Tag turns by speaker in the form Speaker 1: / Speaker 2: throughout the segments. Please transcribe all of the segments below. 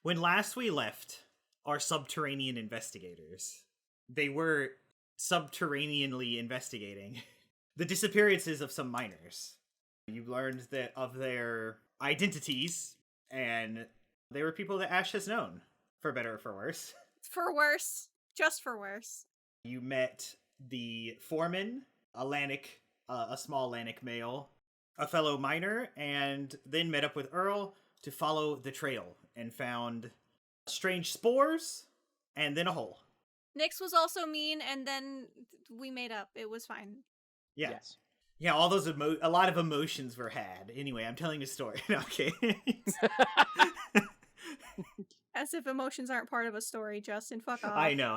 Speaker 1: When last we left our subterranean investigators, they were subterraneanly investigating the disappearances of some miners. You learned that of their identities, and they were people that Ash has known, for better or for worse.
Speaker 2: For worse. Just for worse.
Speaker 1: You met the foreman, a small Lannic male, a fellow miner, and then met up with Earl to follow the trail and found strange spores and then a hole.
Speaker 2: Nyx was also mean, and then we made up. It was fine.
Speaker 1: Yeah.
Speaker 3: Yes.
Speaker 1: Yeah, all those a lot of emotions were had. Anyway, I'm telling a story. Okay.
Speaker 2: As if emotions aren't part of a story, Justin. Fuck off.
Speaker 1: I know.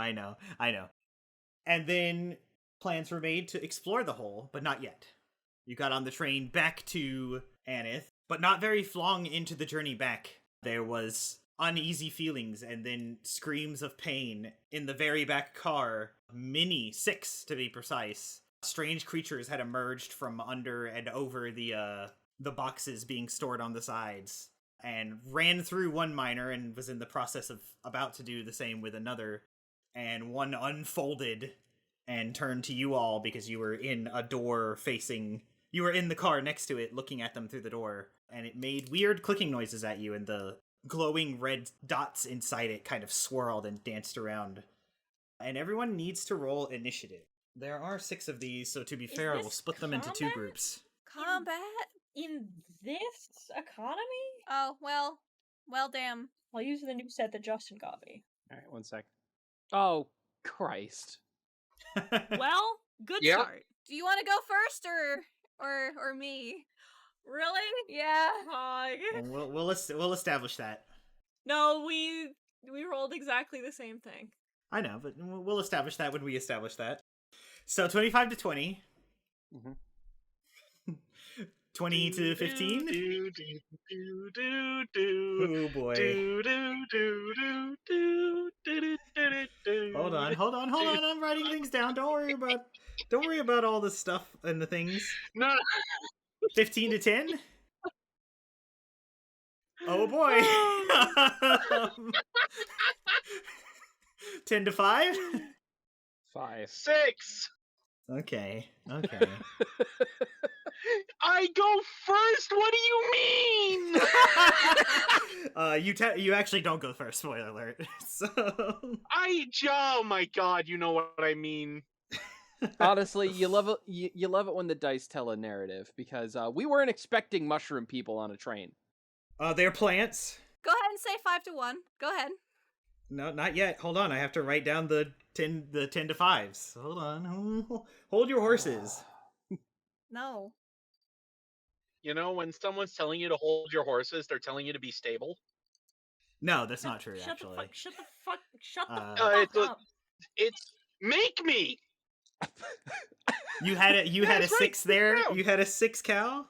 Speaker 1: And then plans were made to explore the hole, but not yet. You got on the train back to Aneth, but not very long into the journey back, there was uneasy feelings and then screams of pain in the very back car. 6 to be precise. Strange creatures had emerged from under and over the boxes being stored on the sides, and ran through one miner and was in the process of about to do the same with another, and one unfolded and turned to you all because you were in a door you were in the car next to it looking at them through the door, and it made weird clicking noises at you, and the glowing red dots inside it kind of swirled and danced around. And everyone needs to roll initiative. There are 6 of these, so to be fair, I will split them into 2 groups.
Speaker 2: Combat?
Speaker 4: In this economy?
Speaker 2: Oh, well, damn.
Speaker 4: I'll use the new set that Justin got me.
Speaker 3: Alright, 1 sec. Oh, Christ.
Speaker 4: Well, good
Speaker 5: Yep.
Speaker 4: start.
Speaker 2: Do you want to go first, or me?
Speaker 4: Really?
Speaker 2: Yeah.
Speaker 1: Well, we'll establish that.
Speaker 4: No, we rolled exactly the same thing.
Speaker 1: I know, but we'll establish that when we establish that. So 25 to 20.
Speaker 5: Mm-hmm.
Speaker 1: 20 to 15. Oh boy. Hold on. I'm writing things down. Don't worry about all the stuff and the things.
Speaker 5: No.
Speaker 1: 15 to 10. Oh boy. 10 to 5.
Speaker 3: 5.
Speaker 5: 6.
Speaker 1: Okay.
Speaker 5: I go first. What do you mean?
Speaker 1: You actually don't go first. Spoiler alert. So
Speaker 5: Oh my god, you know what I mean.
Speaker 3: Honestly, you love it when the dice tell a narrative, because we weren't expecting mushroom people on a train.
Speaker 1: They're plants.
Speaker 2: Go ahead and say 5 to 1. Go ahead.
Speaker 1: No, not yet. Hold on. I have to write down the 10 to 5s. Hold on. Hold your horses.
Speaker 2: No.
Speaker 5: You know, when someone's telling you to hold your horses, they're telling you to be stable.
Speaker 1: No, that's not true,
Speaker 4: Shut
Speaker 1: actually.
Speaker 4: Shut the fuck up.
Speaker 5: It's make me.
Speaker 1: You had a
Speaker 5: That's
Speaker 1: 6
Speaker 5: right,
Speaker 1: there?
Speaker 5: down.
Speaker 1: You had a 6, Cal?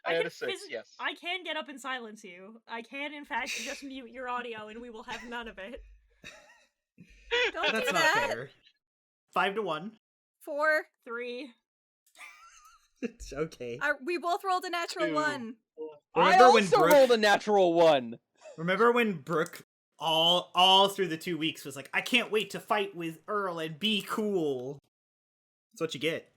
Speaker 5: I had
Speaker 4: can
Speaker 5: a 6, yes.
Speaker 4: I can get up and silence you. I can, in fact, just mute your audio, and we will have none of it.
Speaker 2: Don't
Speaker 1: That's
Speaker 2: do
Speaker 1: not
Speaker 2: that.
Speaker 1: fair. 5 to 1.
Speaker 2: 4.
Speaker 4: 3.
Speaker 1: It's okay.
Speaker 2: We both rolled a natural
Speaker 5: 2.
Speaker 2: 1.
Speaker 3: I also rolled a natural 1.
Speaker 1: Remember when Brooke all through the 2 weeks was like, I can't wait to fight with Earl and be cool. That's what you get.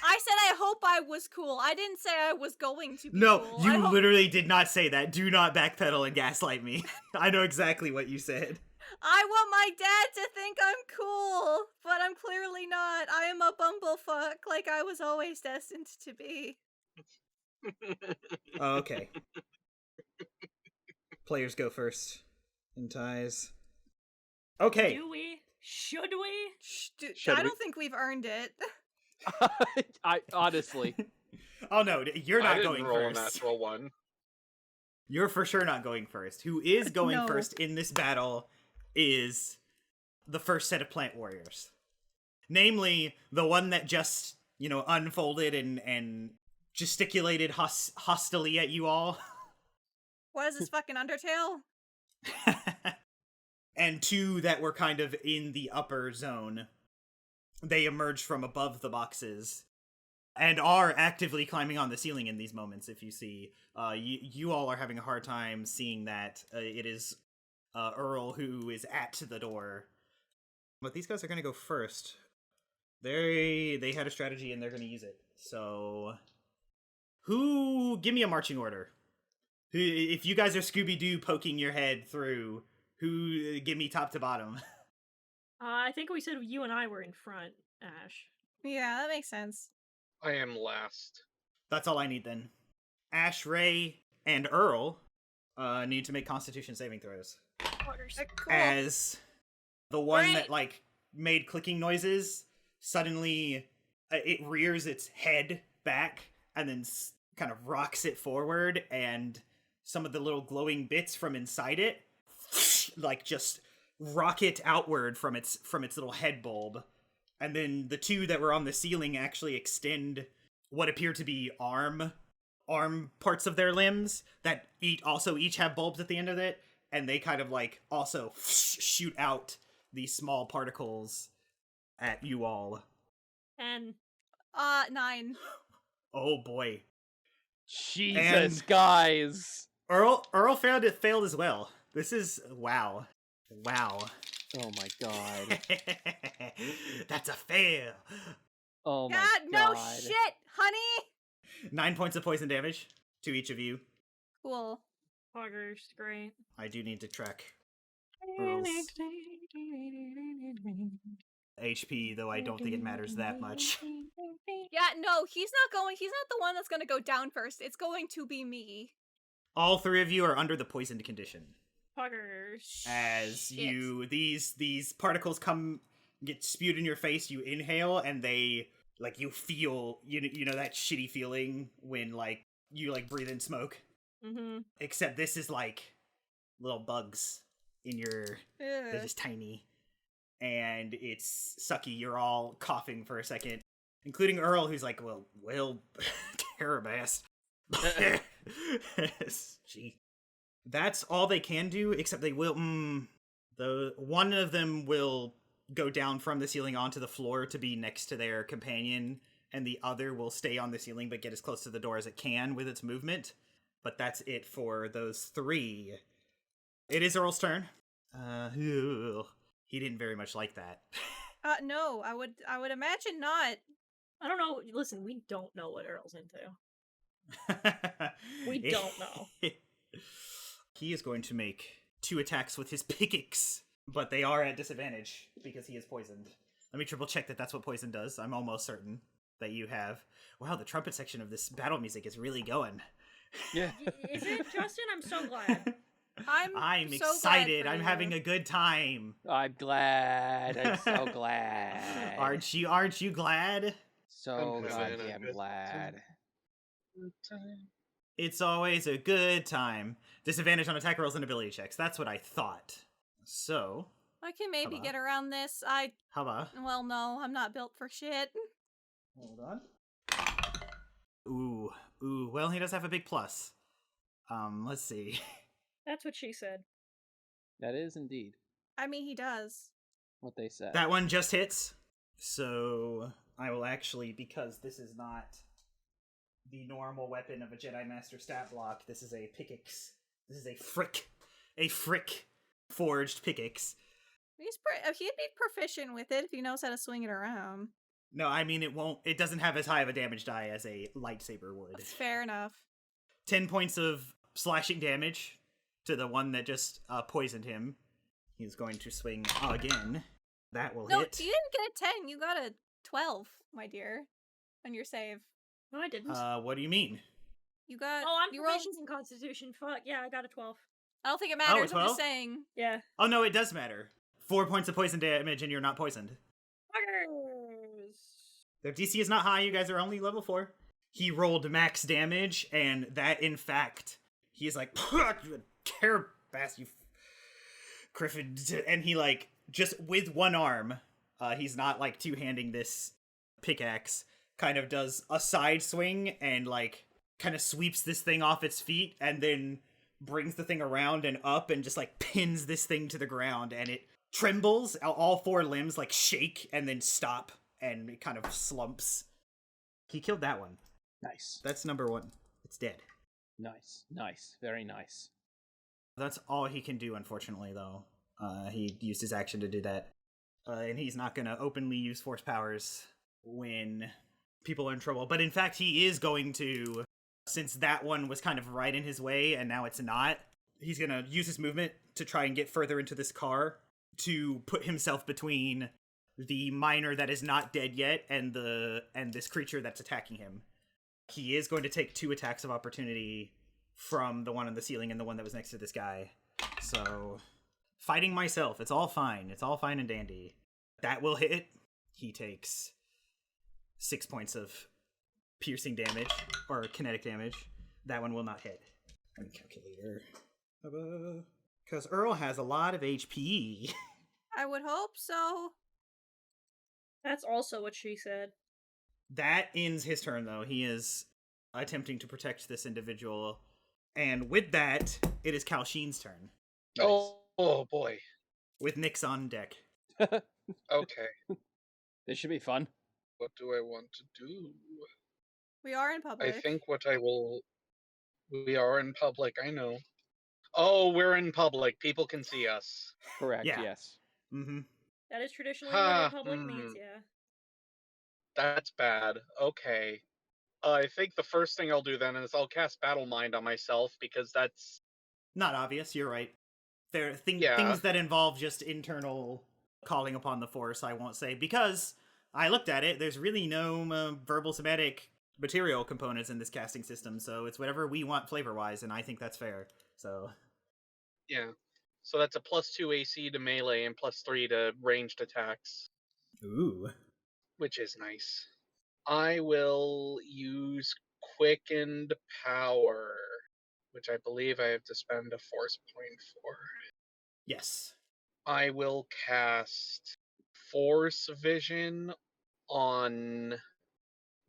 Speaker 2: I said I hope I was cool. I didn't say I was going to be
Speaker 1: No,
Speaker 2: cool.
Speaker 1: you literally did not say that. Do not backpedal and gaslight me. I know exactly what you said.
Speaker 2: I want my dad to think I'm cool, but I'm clearly not. I am a bumblefuck, like I was always destined to be.
Speaker 1: Oh, okay. Players go first. In ties. Okay.
Speaker 4: Do we? Should we?
Speaker 3: Should
Speaker 2: I
Speaker 3: we?
Speaker 2: don't think we've earned it.
Speaker 3: I honestly.
Speaker 1: Oh no, you're
Speaker 5: I
Speaker 1: not
Speaker 5: didn't
Speaker 1: going
Speaker 5: roll
Speaker 1: first.
Speaker 5: a natural 1.
Speaker 1: You're for sure not going first. Who is going
Speaker 2: No.
Speaker 1: first in this battle is the first set of plant warriors. Namely, the one that just, unfolded and gesticulated hostilely at you all.
Speaker 2: What is this fucking Undertale?
Speaker 1: And 2 that were kind of in the upper zone. They emerged from above the boxes and are actively climbing on the ceiling in these moments. If you see, you all are having a hard time seeing that it is Earl who is at the door. But these guys are going to go first. They had a strategy and they're going to use it. So, give me a marching order. If you guys are Scooby-Doo poking your head through, give me top to bottom.
Speaker 4: I think we said you and I were in front, Ash.
Speaker 2: Yeah, that makes sense.
Speaker 5: I am last.
Speaker 1: That's all I need then. Ash, Ray, and Earl need to make Constitution saving throws.
Speaker 2: Cool.
Speaker 1: As the one
Speaker 2: Great.
Speaker 1: that, like, made clicking noises, suddenly it rears its head back and then kind of rocks it forward, and some of the little glowing bits from inside it, like, just rocket outward from its little head bulb. And then the two that were on the ceiling actually extend what appear to be arm parts of their limbs that each have bulbs at the end of it, and they kind of like also shoot out these small particles at you all.
Speaker 4: 10.
Speaker 2: 9.
Speaker 1: Oh boy.
Speaker 3: Jesus,
Speaker 1: And-
Speaker 3: guys.
Speaker 1: Earl failed as well. This is wow.
Speaker 3: Oh my god.
Speaker 1: That's a fail.
Speaker 3: Oh my
Speaker 2: God,
Speaker 3: god.
Speaker 2: no shit, honey!
Speaker 1: 9 points of poison damage to each of you.
Speaker 2: Cool.
Speaker 4: Poggers, great.
Speaker 1: I do need to track Earl's HP, though I don't think it matters that much.
Speaker 2: Yeah, no, he's not the one that's gonna go down first. It's going to be me.
Speaker 1: All three of you are under the poisoned condition.
Speaker 4: Poggers.
Speaker 1: As
Speaker 2: Shit.
Speaker 1: these particles get spewed in your face, you inhale, and they, like, you feel, you know that shitty feeling when, like, you, like, breathe in smoke?
Speaker 4: Mm-hmm.
Speaker 1: Except this is, like, little bugs in your, they're
Speaker 2: Ugh.
Speaker 1: just tiny. And it's sucky, you're all coughing for a second. Including Earl, who's like, well, Carabas. Gee. That's all they can do, except they will, one of them will go down from the ceiling onto the floor to be next to their companion, and the other will stay on the ceiling but get as close to the door as it can with its movement. But that's it for those three. It is Earl's turn. He didn't very much like that.
Speaker 2: No, I would imagine not.
Speaker 4: I don't know. Listen, we don't know what Earl's into. We don't know.
Speaker 1: He is going to make 2 attacks with his pickaxe, but they are at disadvantage because he is poisoned. Let me triple check that that's what poison does. I'm almost certain that you have. Wow, the trumpet section of this battle music is really going.
Speaker 3: Yeah.
Speaker 4: Is it, Justin? I'm so glad.
Speaker 1: I'm
Speaker 2: so
Speaker 1: excited.
Speaker 2: glad for
Speaker 1: I'm
Speaker 2: you.
Speaker 1: having a good time.
Speaker 3: I'm glad. I'm so glad.
Speaker 1: Aren't you glad?
Speaker 3: So
Speaker 5: I'm having a
Speaker 3: goddamn
Speaker 5: good
Speaker 3: glad.
Speaker 1: It's always a good time. Disadvantage on attack rolls and ability checks. That's what I thought. So,
Speaker 2: I can maybe
Speaker 1: Hello.
Speaker 2: get around this.
Speaker 1: how about?
Speaker 2: Well, no, I'm not built for shit.
Speaker 1: Hold on. Ooh. Well, he does have a big plus. Let's see.
Speaker 4: That's what she said.
Speaker 3: That is indeed
Speaker 2: I mean, he does.
Speaker 3: what they said.
Speaker 1: That one just hits. So, I will actually, because this is not the normal weapon of a Jedi Master stat block, this is a pickaxe. This is a frick forged pickaxe.
Speaker 2: He'd be proficient with it if he knows how to swing it around.
Speaker 1: No, I mean, it doesn't have as high of a damage die as a lightsaber would.
Speaker 2: That's fair enough.
Speaker 1: 10 points of slashing damage to the one that just poisoned him. He's going to swing again. That will
Speaker 2: No,
Speaker 1: hit.
Speaker 2: you didn't get a 10. You got a 12, my dear, on your save.
Speaker 4: No, I didn't.
Speaker 1: What do you mean?
Speaker 2: You got.
Speaker 4: Oh, I'm
Speaker 2: you rolled.
Speaker 4: proficient in Constitution. Fuck, yeah, I got a 12.
Speaker 2: I don't think it matters. I'm
Speaker 1: 12?
Speaker 2: just saying.
Speaker 4: Yeah.
Speaker 1: Oh, no, it does matter. 4 points of poison damage and you're not poisoned.
Speaker 4: Poggers.
Speaker 1: Their DC is not high, you guys are only level 4. He rolled max damage, and that, in fact, he is like, you Carabas, you Griffin, and he, like, just with one arm, he's not, like, two-handing this pickaxe, kind of does a side swing, and, like, kind of sweeps this thing off its feet, and then brings the thing around and up, and just, like, pins this thing to the ground, and it trembles, all 4 limbs, like, shake, and then stop, and it kind of slumps. He killed that one.
Speaker 3: Nice.
Speaker 1: That's number 1. It's dead.
Speaker 3: Nice. Very nice.
Speaker 1: That's all he can do, unfortunately, though. He used his action to do that. And he's not going to openly use force powers when people are in trouble. But in fact, he is going to, since that one was kind of right in his way and now it's not, he's going to use his movement to try and get further into this car to put himself between the miner that is not dead yet and this creature that's attacking him. He is going to take 2 attacks of opportunity from the one on the ceiling and the one that was next to this guy. So, fighting myself, it's all fine. It's all fine and dandy. That will hit. He takes 6 points of piercing damage, or kinetic damage. That one will not hit. Calculator. Because Earl has a lot of HP.
Speaker 2: I would hope so.
Speaker 4: That's also what she said.
Speaker 1: That ends his turn, though. He is attempting to protect this individual. And with that, it is Kalsheen's turn.
Speaker 5: Oh boy.
Speaker 1: With Nyx on deck.
Speaker 5: Okay.
Speaker 3: This should be fun.
Speaker 5: What do I want to do?
Speaker 2: We are in public.
Speaker 5: I think what I will... We are in public, I know. Oh, we're in public. People can see us.
Speaker 3: Correct,
Speaker 1: Yeah.
Speaker 3: yes.
Speaker 1: Mm-hmm.
Speaker 4: That is traditionally what in public means, yeah.
Speaker 5: That's bad. Okay. I think the first thing I'll do then is I'll cast Battle Mind on myself, because that's...
Speaker 1: Not obvious, you're right. There are
Speaker 5: Yeah.
Speaker 1: things that involve just internal calling upon the force, I won't say, because I looked at it, there's really no verbal somatic material components in this casting system, so it's whatever we want flavor-wise, and I think that's fair, so...
Speaker 5: Yeah. So that's a +2 AC to melee and +3 to ranged attacks,
Speaker 1: Ooh.
Speaker 5: which is nice. I will use Quickened Power, which I believe I have to spend a force point for.
Speaker 1: Yes.
Speaker 5: I will cast Force Vision on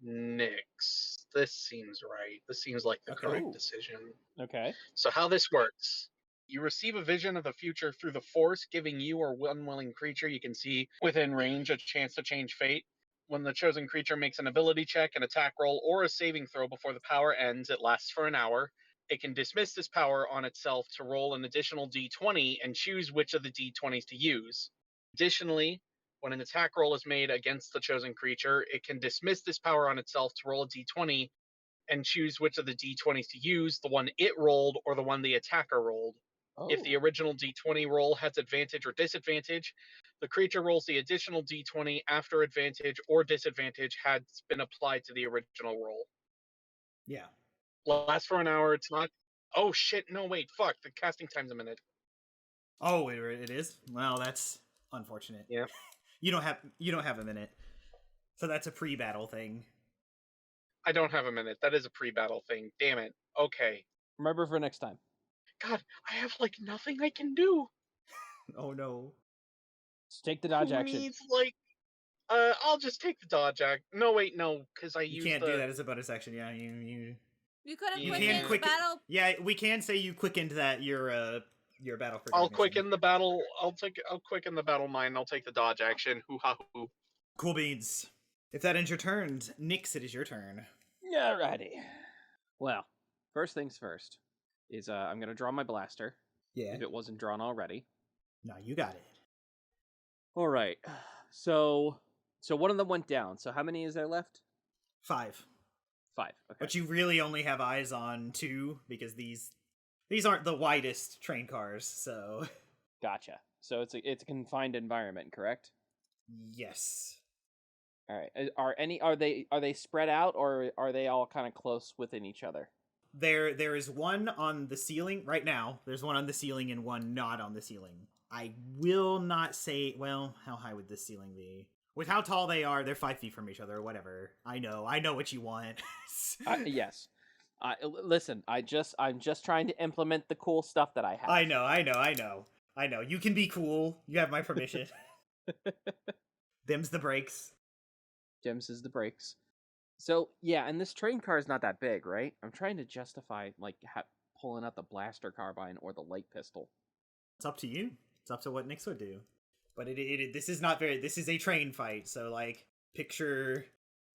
Speaker 5: Nyx. This seems right. This seems like the
Speaker 1: Okay.
Speaker 5: correct decision.
Speaker 3: Okay.
Speaker 5: So how this works. You receive a vision of the future through the Force, giving you or one unwilling creature you can see within range a chance to change fate. When the chosen creature makes an ability check, an attack roll, or a saving throw before the power ends, it lasts for an hour. It can dismiss this power on itself to roll an additional d20 and choose which of the d20s to use. Additionally, when an attack roll is made against the chosen creature, it can dismiss this power on itself to roll a d20 and choose which of the d20s to use, the one it rolled or the one the attacker rolled. If the original d20 roll has advantage or disadvantage, the creature rolls the additional d20 after advantage or disadvantage has been applied to the original roll.
Speaker 1: Yeah.
Speaker 5: Lasts for an hour. It's not... Oh shit, no wait, fuck, the casting time's a minute.
Speaker 1: Oh, it is? Well, that's unfortunate.
Speaker 5: Yeah.
Speaker 1: You don't have a minute. So that's a pre-battle thing.
Speaker 5: I don't have a minute. That is a pre-battle thing. Damn it. Okay.
Speaker 3: Remember for next time.
Speaker 5: God, I have like nothing I can do.
Speaker 1: Oh no.
Speaker 3: Just take the dodge
Speaker 5: Who
Speaker 3: action.
Speaker 5: needs, like... I'll just take the dodge act. No, wait, no, because I
Speaker 1: You
Speaker 5: use
Speaker 1: can't
Speaker 5: the...
Speaker 1: do that as a bonus action, yeah. You
Speaker 2: couldn't
Speaker 5: You
Speaker 2: quicken
Speaker 5: can
Speaker 2: the
Speaker 1: quicken-
Speaker 2: battle.
Speaker 1: Yeah, we can say you quickened that your battle for
Speaker 5: I'll
Speaker 1: cognition.
Speaker 5: quicken the battle. I'll quicken the battle mind. I'll take the dodge action. Hoo ha hoo.
Speaker 1: Cool beans. If that ends your turn, Nyx, it is your turn.
Speaker 3: Alrighty. Well, first things first is I'm gonna draw my blaster
Speaker 1: Yeah.
Speaker 3: if it wasn't drawn already.
Speaker 1: No, you got it.
Speaker 3: All right. So one of them went down. So how many is there left?
Speaker 1: 5.
Speaker 3: 5. Okay.
Speaker 1: But you really only have eyes on 2 because these aren't the widest train cars, so
Speaker 3: Gotcha. So it's a confined environment, correct?
Speaker 1: yes.
Speaker 3: All right. Are they spread out or are they all kind of close within each other?
Speaker 1: There is one on the ceiling right now. There's one on the ceiling and one not on the ceiling. I will not say, well, how high would this ceiling be? With how tall they are, they're 5 feet from each other, whatever. I know what you want.
Speaker 3: Yes. Listen, I'm just trying to implement the cool stuff that I have.
Speaker 1: I know. You can be cool. You have my permission. Them's the breaks.
Speaker 3: Gems is the brakes. So, yeah, and this train car is not that big, right? I'm trying to justify, like, pulling out the blaster carbine or the light pistol.
Speaker 1: It's up to you. It's up to what Nyx would do. But this is a train fight, so, like, picture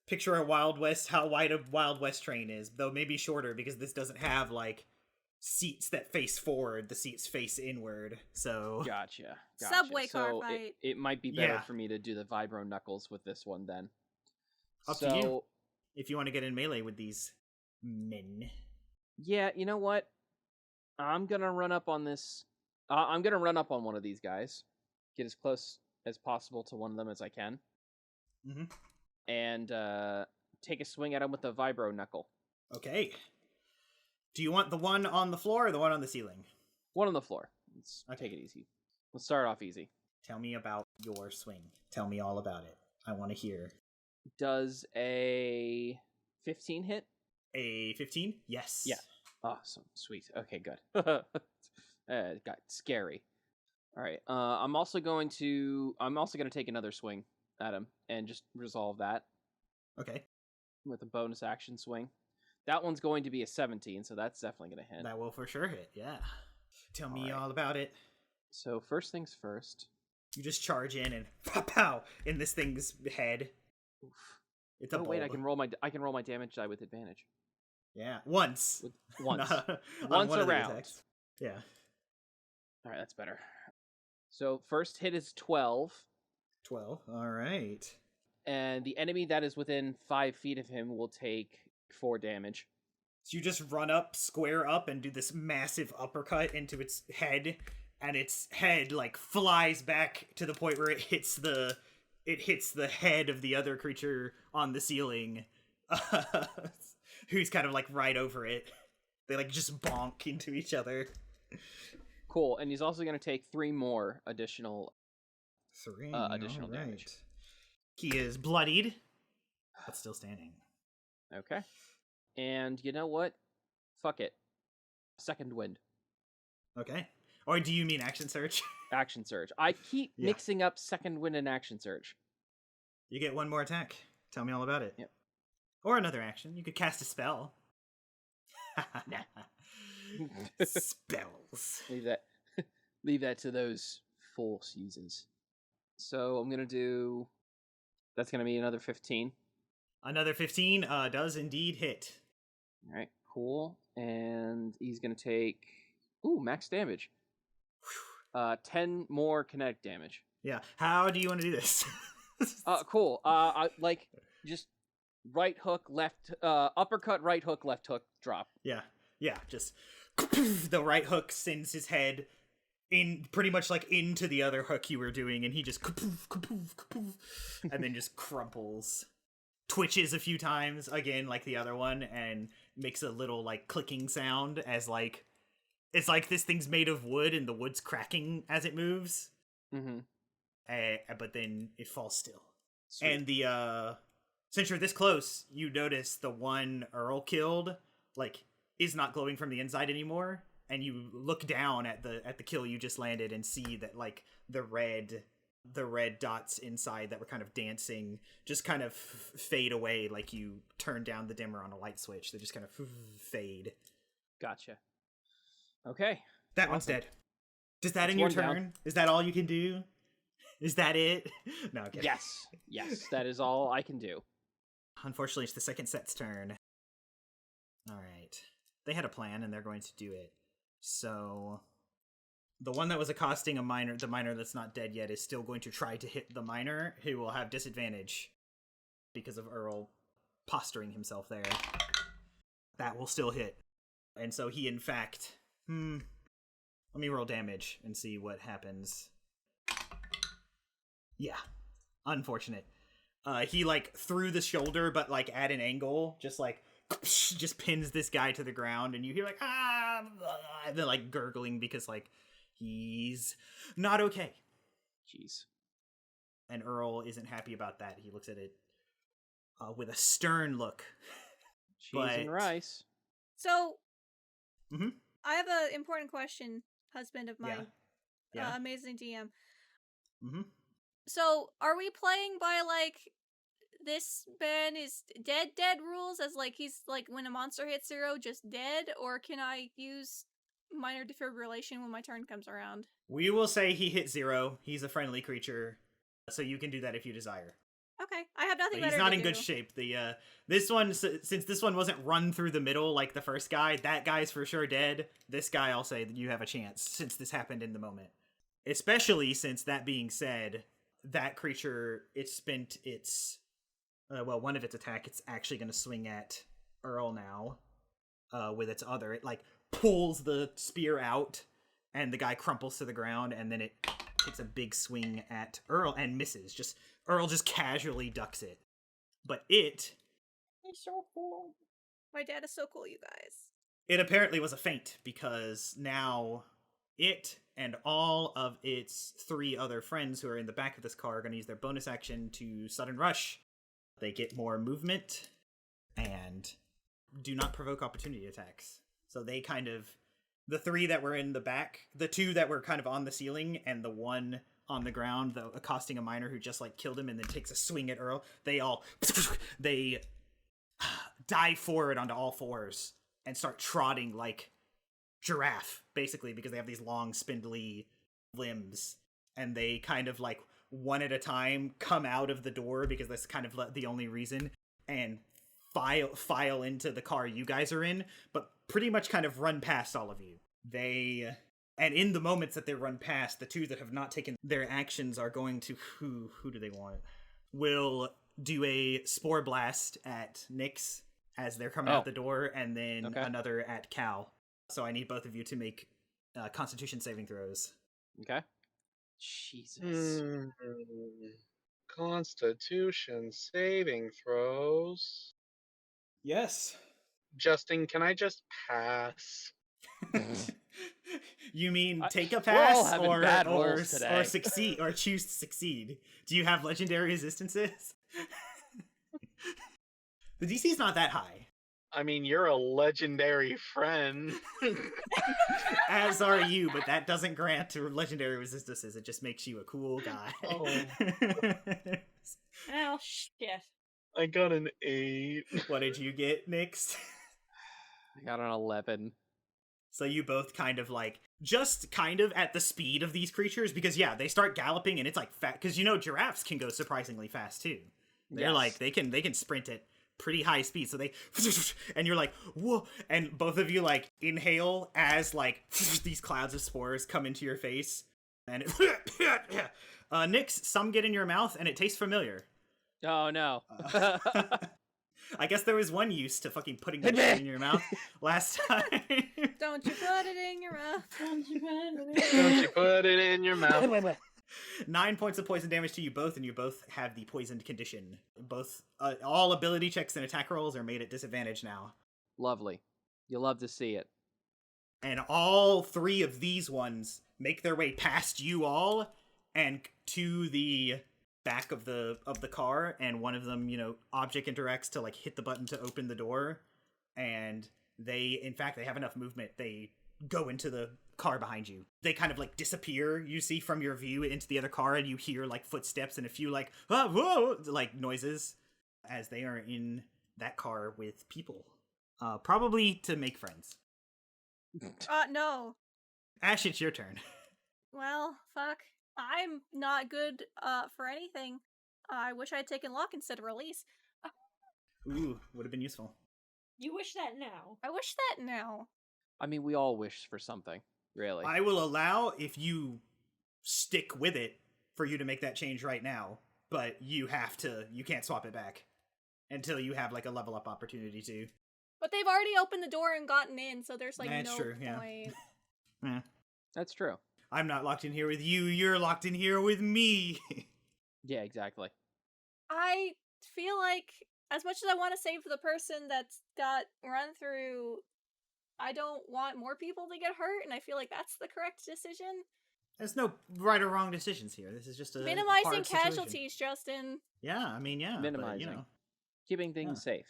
Speaker 1: picture a Wild West, how wide a Wild West train is, though maybe shorter because this doesn't have like seats that face forward. The seats face inward. So
Speaker 3: Gotcha.
Speaker 2: Subway car
Speaker 3: So
Speaker 2: fight.
Speaker 3: it might be better
Speaker 1: Yeah.
Speaker 3: for me to do the vibro knuckles with this one then.
Speaker 1: Up to you. If you want to get in melee with these men.
Speaker 3: Yeah, you know what? I'm gonna run up on this. I'm gonna run up on one of these guys, get as close as possible to one of them as I can,
Speaker 1: Mm-hmm.
Speaker 3: and take a swing at him with the vibro knuckle.
Speaker 1: Okay. Do you want the one on the floor or the one on the ceiling?
Speaker 3: One on the floor. Let's
Speaker 1: Okay.
Speaker 3: take it easy. Let's start off easy.
Speaker 1: Tell me about your swing. Tell me all about it. I want to hear.
Speaker 3: Does a 15 hit?
Speaker 1: A 15? Yes.
Speaker 3: Yeah. Awesome. Sweet. Okay, good. It got scary. All right. I'm also going to take another swing at him and just resolve that
Speaker 1: Okay.
Speaker 3: with a bonus action swing. That one's going to be a 17, so that's definitely going to hit.
Speaker 1: That will for sure hit, yeah. Tell me
Speaker 3: Alright.
Speaker 1: all about it.
Speaker 3: So first things first.
Speaker 1: You just charge in and pow in this thing's head.
Speaker 3: Oof.
Speaker 1: It's a
Speaker 3: Oh wait, I
Speaker 1: bulb.
Speaker 3: can roll my damage die with advantage.
Speaker 1: Yeah, once.
Speaker 3: With once.
Speaker 1: Not- on
Speaker 3: Once
Speaker 1: one of the
Speaker 3: around.
Speaker 1: attacks. Yeah.
Speaker 3: All right, that's better. So first hit is 12,
Speaker 1: 12. All right.
Speaker 3: and the enemy that is within 5 feet of him will take 4 damage.
Speaker 1: So you just run up, square up, and do this massive uppercut into its head, and its head like flies back to the point where it hits the head of the other creature on the ceiling, who's kind of like right over it. They like just bonk into each other.
Speaker 3: Cool, and he's also going to take 3 more additional
Speaker 1: 3
Speaker 3: additional damage.
Speaker 1: He is bloodied, but still standing.
Speaker 3: Okay. And you know what? Fuck it. Second wind.
Speaker 1: Okay. Or do you mean action search?
Speaker 3: Action surge. I keep
Speaker 1: Yeah.
Speaker 3: mixing up second wind and action surge.
Speaker 1: You get one more attack. Tell me all about it.
Speaker 3: Yep.
Speaker 1: Or another action. You could cast a spell. Spells.
Speaker 3: Leave that to those force users. So I'm gonna do. That's gonna be another 15.
Speaker 1: Another 15 does indeed hit.
Speaker 3: All right, cool. And he's gonna take max damage. 10 more kinetic damage.
Speaker 1: Yeah. How do you want to do this?
Speaker 3: Cool. I like just right hook, left, uppercut, right hook, left hook, drop.
Speaker 1: Yeah. Just the right hook sends his head in pretty much like into the other hook you were doing, and he just and then just crumples, twitches a few times again like the other one, and makes a little like clicking sound as like it's like this thing's made of wood and the wood's cracking as it moves.
Speaker 3: Mm-hmm.
Speaker 1: But then it falls still.
Speaker 3: Sweet.
Speaker 1: And the since you're this close, you notice the one Earl killed like is not glowing from the inside anymore, and you look down at the kill you just landed and see that like the red dots inside that were kind of dancing just kind of fade away, like you turn down the dimmer on a light switch. They just kind of fade.
Speaker 3: Gotcha. Okay.
Speaker 1: That one's
Speaker 3: Awesome.
Speaker 1: dead. Does that
Speaker 3: That's
Speaker 1: in your
Speaker 3: one down.
Speaker 1: turn? Is that all you can do? Is that it? No, okay.
Speaker 3: Yes, that is all I can do.
Speaker 1: Unfortunately, it's the second set's turn. All right. They had a plan, and they're going to do it. So, the one that was accosting the miner that's not dead yet, is still going to try to hit the miner, who will have disadvantage because of Earl posturing himself there. That will still hit. And so he, in fact... let me roll damage and see what happens. Yeah. Unfortunate. He, like, through the shoulder, but, like, at an angle, just pins this guy to the ground, and you hear, like, and then, like, gurgling because, like, he's not okay.
Speaker 3: Jeez.
Speaker 1: And Earl isn't happy about that. He looks at it with a stern look.
Speaker 3: Cheese and
Speaker 1: But-
Speaker 3: rice.
Speaker 2: So,
Speaker 1: Mhm.
Speaker 2: I have an important question, husband of mine.
Speaker 1: Yeah.
Speaker 2: Amazing DM.
Speaker 1: Mm-hmm.
Speaker 2: So, are we playing by, like, this man is dead rules, as, like, he's, like, when a monster hits 0, just dead? Or can I use minor defibrillation when my turn comes around?
Speaker 1: We will say he hit 0. He's a friendly creature, so you can do that if you desire.
Speaker 2: Okay, I have nothing
Speaker 1: But
Speaker 2: better
Speaker 1: he's not
Speaker 2: to
Speaker 1: in good
Speaker 2: do.
Speaker 1: shape. The this one, since this one wasn't run through the middle like the first guy, that guy's for sure dead. This guy, I'll say that you have a chance since this happened in the moment. Especially since, that being said, that creature, it spent its one of its attack. It's actually going to swing at Earl now. With its other, it like pulls the spear out, and the guy crumples to the ground, and then it takes a big swing at Earl and misses. Earl just casually ducks it. But
Speaker 4: He's so cool.
Speaker 2: My dad is so cool, you guys.
Speaker 1: it apparently was a feint, because now it and all of its 3 other friends who are in the back of this car are going to use their bonus action to sudden rush. They get more movement and do not provoke opportunity attacks. So they kind of, the 3 that were in the back, the 2 that were kind of on the ceiling, and the 1 on the ground, the accosting a miner who just like killed him and then takes a swing at Earl, they dive forward onto all fours and start trotting like giraffe, basically, because they have these long spindly limbs, and they kind of like one at a time come out of the door, because that's kind of the only reason, and file into the car you guys are in, but pretty much kind of run past all of you. And in the moments that they run past, the 2 that have not taken their actions are going to, who do they want? Will do a spore blast at Nyx as they're coming out the door, and then another at Cal. So I need both of you to make Constitution saving throws.
Speaker 3: Okay. Jesus.
Speaker 5: Constitution saving throws.
Speaker 1: Yes.
Speaker 5: Justin, can I just pass?
Speaker 1: You mean take a
Speaker 3: We're all
Speaker 1: pass
Speaker 3: having
Speaker 1: or
Speaker 3: bad rolls today.
Speaker 1: or succeed, or choose to succeed? Do you have legendary resistances? The DC's not that high.
Speaker 5: I mean, you're a legendary friend.
Speaker 1: As are you, but that doesn't grant legendary resistances. It just makes you a cool guy.
Speaker 5: Oh.
Speaker 4: Oh, shit.
Speaker 5: I got an 8.
Speaker 1: What did you get, Nyx?
Speaker 3: I got an 11.
Speaker 1: So you both kind of like, just kind of at the speed of these creatures, because yeah, they start galloping and it's like fat, because you know giraffes can go surprisingly fast too. They're like, they can sprint at pretty high speed, so they, and you're like, whoa, and both of you like inhale as like these clouds of spores come into your face, and Nyx, some get in your mouth and it tastes familiar.
Speaker 3: Oh no.
Speaker 1: I guess there was one use to fucking putting that shit in your mouth last time.
Speaker 2: Don't you put it in your mouth.
Speaker 4: Don't you
Speaker 5: Don't you put it in your mouth.
Speaker 1: 9 points of poison damage to you both, and you both have the poisoned condition. Both, all ability checks and attack rolls are made at disadvantage now.
Speaker 3: Lovely. You love to see it.
Speaker 1: And all 3 of these ones make their way past you all and to the back of the car, and one of them, object interacts to like hit the button to open the door, and they have enough movement. They go into the car behind you. They kind of like disappear, you see, from your view into the other car, and you hear like footsteps and a few like whoa like noises as they are in that car with people, probably to make friends.
Speaker 2: No.
Speaker 1: Ash, it's your turn.
Speaker 2: Well, fuck. I'm not good for anything. I wish I had taken lock instead of release.
Speaker 1: Ooh, would have been useful.
Speaker 4: You wish that now.
Speaker 2: I wish that now.
Speaker 3: I mean, we all wish for something, really.
Speaker 1: I will allow, if you stick with it, for you to make that change right now, but you can't swap it back until you have like a level up opportunity to.
Speaker 2: But they've already opened the door and gotten in, so there's like
Speaker 1: That's
Speaker 2: no
Speaker 1: true, yeah.
Speaker 2: point.
Speaker 1: Yeah.
Speaker 3: That's true.
Speaker 1: I'm not locked in here with you, you're locked in here with me.
Speaker 3: Yeah, exactly.
Speaker 2: I feel like, as much as I want to save the person that's got run through, I don't want more people to get hurt, and I feel like that's the correct decision.
Speaker 1: There's no right or wrong decisions here. This is just a
Speaker 2: Minimizing
Speaker 1: hard situation.
Speaker 2: casualties, Justin.
Speaker 1: Yeah, I mean, yeah.
Speaker 3: Minimizing.
Speaker 1: But,
Speaker 3: Keeping things safe.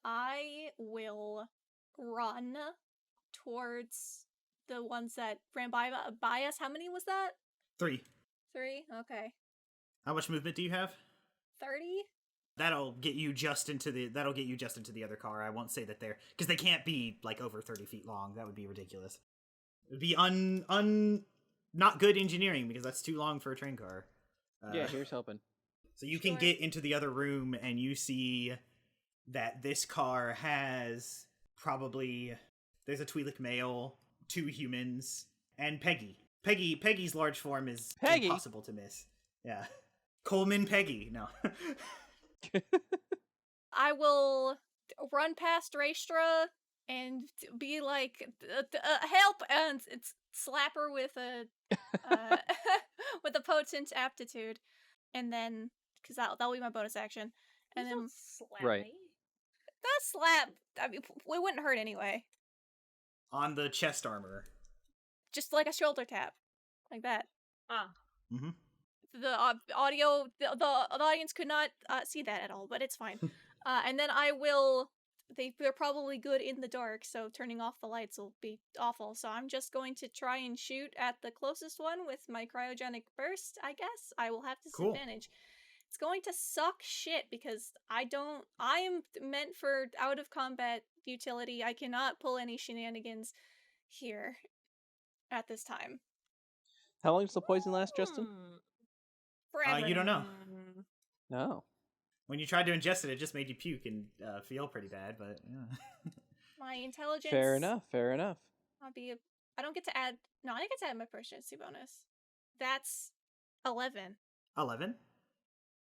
Speaker 2: I will run towards the ones that ran by us. How many was that?
Speaker 1: 3.
Speaker 2: 3? Okay.
Speaker 1: How much movement do you have?
Speaker 2: 30?
Speaker 1: That'll get you just into the other car. I won't say that because they can't be like over 30 feet long. That would be ridiculous. It would be not good engineering, because that's too long for a train car.
Speaker 3: Yeah, here's hoping.
Speaker 1: So you can get into the other room and you see that this car has probably... There's a Twi'lek male, 2 humans, and Peggy. Peggy's large form is impossible to miss. Yeah. Coleman Peggy. No.
Speaker 2: I will run past Raestra and be like, help, and slap her with a with a potent aptitude, and then because that'll be my bonus action, and then
Speaker 4: slap
Speaker 3: Right.
Speaker 4: me.
Speaker 2: that slap. I mean, it wouldn't hurt anyway.
Speaker 1: On the chest armor.
Speaker 2: Just like a shoulder tap, like that.
Speaker 4: Ah.
Speaker 1: Mm-hmm.
Speaker 2: The audio, the audience could not see that at all, but it's fine. And then I will. They're probably good in the dark, so turning off the lights will be awful. So I'm just going to try and shoot at the closest one with my cryogenic burst, I guess. I will have disadvantage. Cool. It's going to suck shit because I am meant for out of combat utility. I cannot pull any shenanigans here at this time.
Speaker 3: How long does the poison last, Justin?
Speaker 2: Forever.
Speaker 1: You don't know.
Speaker 3: No.
Speaker 1: When you tried to ingest it, it just made you puke and feel pretty bad, but yeah.
Speaker 2: My intelligence.
Speaker 3: Fair enough.
Speaker 2: I don't get to add. No, I get to add my proficiency bonus. That's 11.
Speaker 1: 11?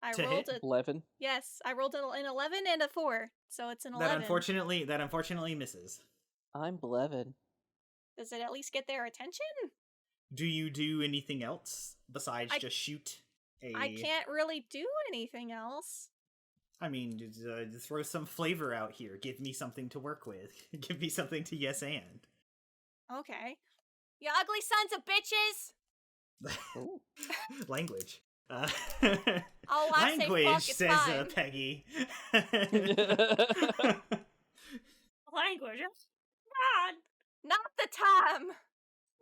Speaker 2: I
Speaker 1: To
Speaker 2: rolled
Speaker 1: hit?
Speaker 3: 11.
Speaker 2: Yes, I rolled an 11 and a 4, so it's an 11.
Speaker 1: That unfortunately misses.
Speaker 3: I'm 11.
Speaker 2: Does it at least get their attention?
Speaker 1: Do you do anything else besides just shoot a...
Speaker 2: I can't really do anything else.
Speaker 1: I mean, throw some flavor out here. Give me something to work with. Give me something to yes and.
Speaker 2: Okay. You ugly sons of bitches!
Speaker 1: Language.
Speaker 2: Oh, I
Speaker 1: Language,
Speaker 2: say fuck,
Speaker 1: says
Speaker 2: it's fine.
Speaker 1: Peggy.
Speaker 4: Language. God.
Speaker 2: Not the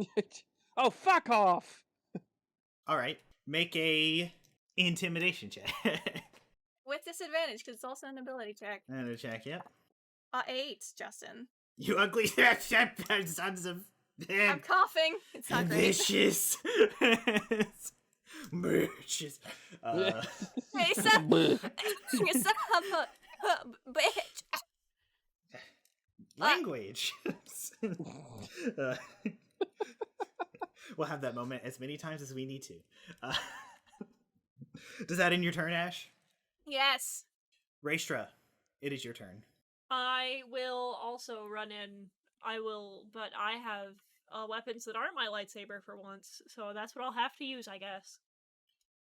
Speaker 2: time!
Speaker 3: Oh, fuck off!
Speaker 1: Alright, make a intimidation check.
Speaker 2: With disadvantage, because it's also an ability check.
Speaker 1: And a check, yeah.
Speaker 2: 8, Justin.
Speaker 1: You ugly sons of...
Speaker 2: I'm coughing. It's not great.
Speaker 1: Vicious. Vicious.
Speaker 2: Hey, son of a bitch.
Speaker 1: Language. We'll have that moment as many times as we need to. Does that end your turn, Ash?
Speaker 2: Yes.
Speaker 1: Raestra, it is your turn.
Speaker 4: I will also run in. But I have weapons that aren't my lightsaber for once, so that's what I'll have to use, I guess.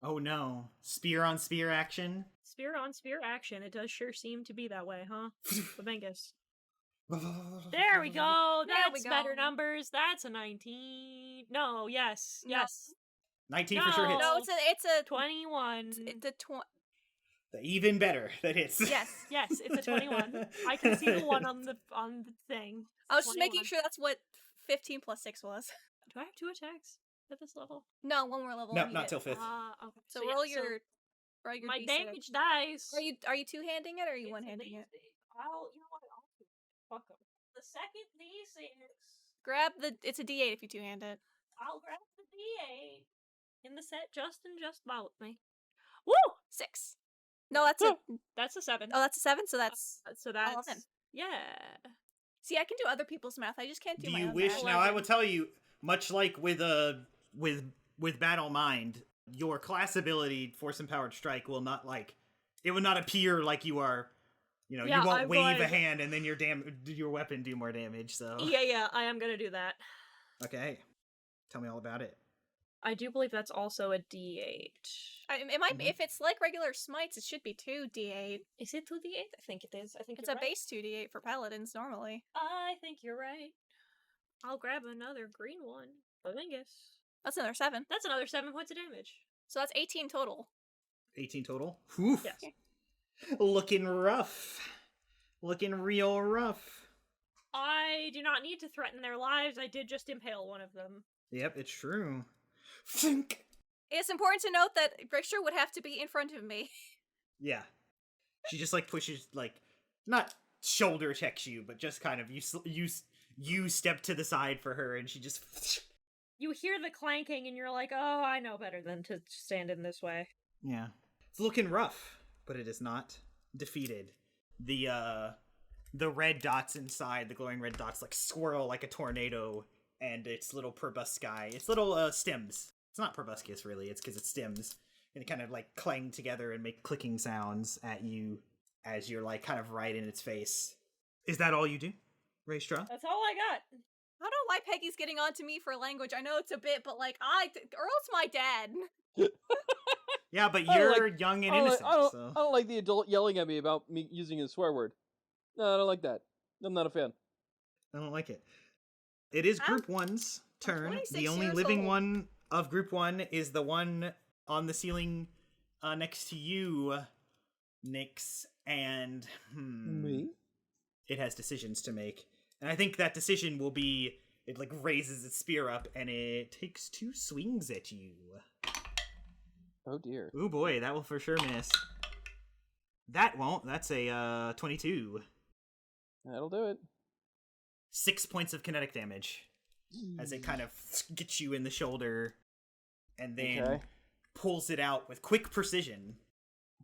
Speaker 1: Oh no. Spear on spear action?
Speaker 4: Spear on spear action. It does sure seem to be that way, huh? Babengus. There we go! That's better numbers. That's a 19. No, yes.
Speaker 1: 19 for sure hits.
Speaker 2: No, it's a
Speaker 4: 21.
Speaker 1: Even better. That hits.
Speaker 2: Yes.
Speaker 4: Yes, it's a 21. I can see the one on the thing.
Speaker 2: I was just making sure that's what 15 plus 6 was.
Speaker 4: Do I have 2 attacks at this level?
Speaker 2: No, one more level.
Speaker 1: No, not till 5th.
Speaker 4: Okay.
Speaker 2: So roll your
Speaker 4: my
Speaker 2: D6.
Speaker 4: damage dice.
Speaker 2: Are you two-handing it or are you one-handing it?
Speaker 4: You know what? Fuck 'em. The second D6.
Speaker 2: Grab it's a D8 if you two-hand it.
Speaker 4: I'll grab the D8 in the set just about me. Woo!
Speaker 2: 6. No,
Speaker 4: that's a 7.
Speaker 2: Oh, that's a 7. So that's 11.
Speaker 4: Yeah.
Speaker 2: See, I can do other people's math. I just can't do my own
Speaker 1: Do you wish?
Speaker 2: math.
Speaker 1: Now, I will tell you, much like with Battle Mind, your class ability, Force Empowered Strike, will not it will not appear like you are. You know, you won't wave a hand and then your weapon do more damage. So
Speaker 4: yeah, I am gonna do that.
Speaker 1: Okay, tell me all about it.
Speaker 4: I do believe that's also a D8.
Speaker 2: It might be, if it's like regular smites, it should be 2 D8.
Speaker 4: Is it 2 D8? I think it is. I think
Speaker 2: it's a base 2 D8 for paladins normally.
Speaker 4: I think you're right. I'll grab another green one. Babengus.
Speaker 2: That's another 7.
Speaker 4: That's another 7 points of damage.
Speaker 2: So that's 18 total.
Speaker 1: 18 total? Whew.
Speaker 4: Yes.
Speaker 1: Looking rough. Looking real rough.
Speaker 4: I do not need to threaten their lives. I did just impale one of them.
Speaker 1: Yep, it's true. Think.
Speaker 2: It's important to note that Raestra would have to be in front of me.
Speaker 1: Yeah. She just pushes not shoulder checks you, but just kind of you step to the side for her and she just
Speaker 4: You hear the clanking and you're like, "Oh, I know better than to stand in this way."
Speaker 1: Yeah. It's looking rough, but it is not defeated. The red dots inside, the glowing red dots, like swirl like a tornado, and its little proboscis, its little stems. It's not proboscis, really. It's because it's stems. And it kind of, like, clang together and make clicking sounds at you as you're, like, kind of right in its face. Is that all you do, Raestra?
Speaker 4: That's all I got.
Speaker 2: I don't know why Peggy's getting on to me for language. I know it's a bit, but, like, Earl's my dad.
Speaker 1: Yeah, but
Speaker 3: I don't
Speaker 1: you're young and innocent,
Speaker 3: I
Speaker 1: so...
Speaker 3: don't like the adult yelling at me about me using a swear word. No, I don't like that. I'm not a fan.
Speaker 1: I don't like it. It is Group 1's turn.
Speaker 2: 26
Speaker 1: The only
Speaker 2: years
Speaker 1: living
Speaker 2: old.
Speaker 1: one of Group 1 is the one on the ceiling next to you, Nyx, and...
Speaker 3: Me?
Speaker 1: It has decisions to make. And I think that decision will be... It, like, raises its spear up, and it takes 2 swings at you.
Speaker 3: Oh, dear.
Speaker 1: Ooh, boy, that will for sure miss. That won't. That's a 22.
Speaker 3: That'll do it.
Speaker 1: 6 points of kinetic damage as it kind of gets you in the shoulder and then pulls it out with quick precision.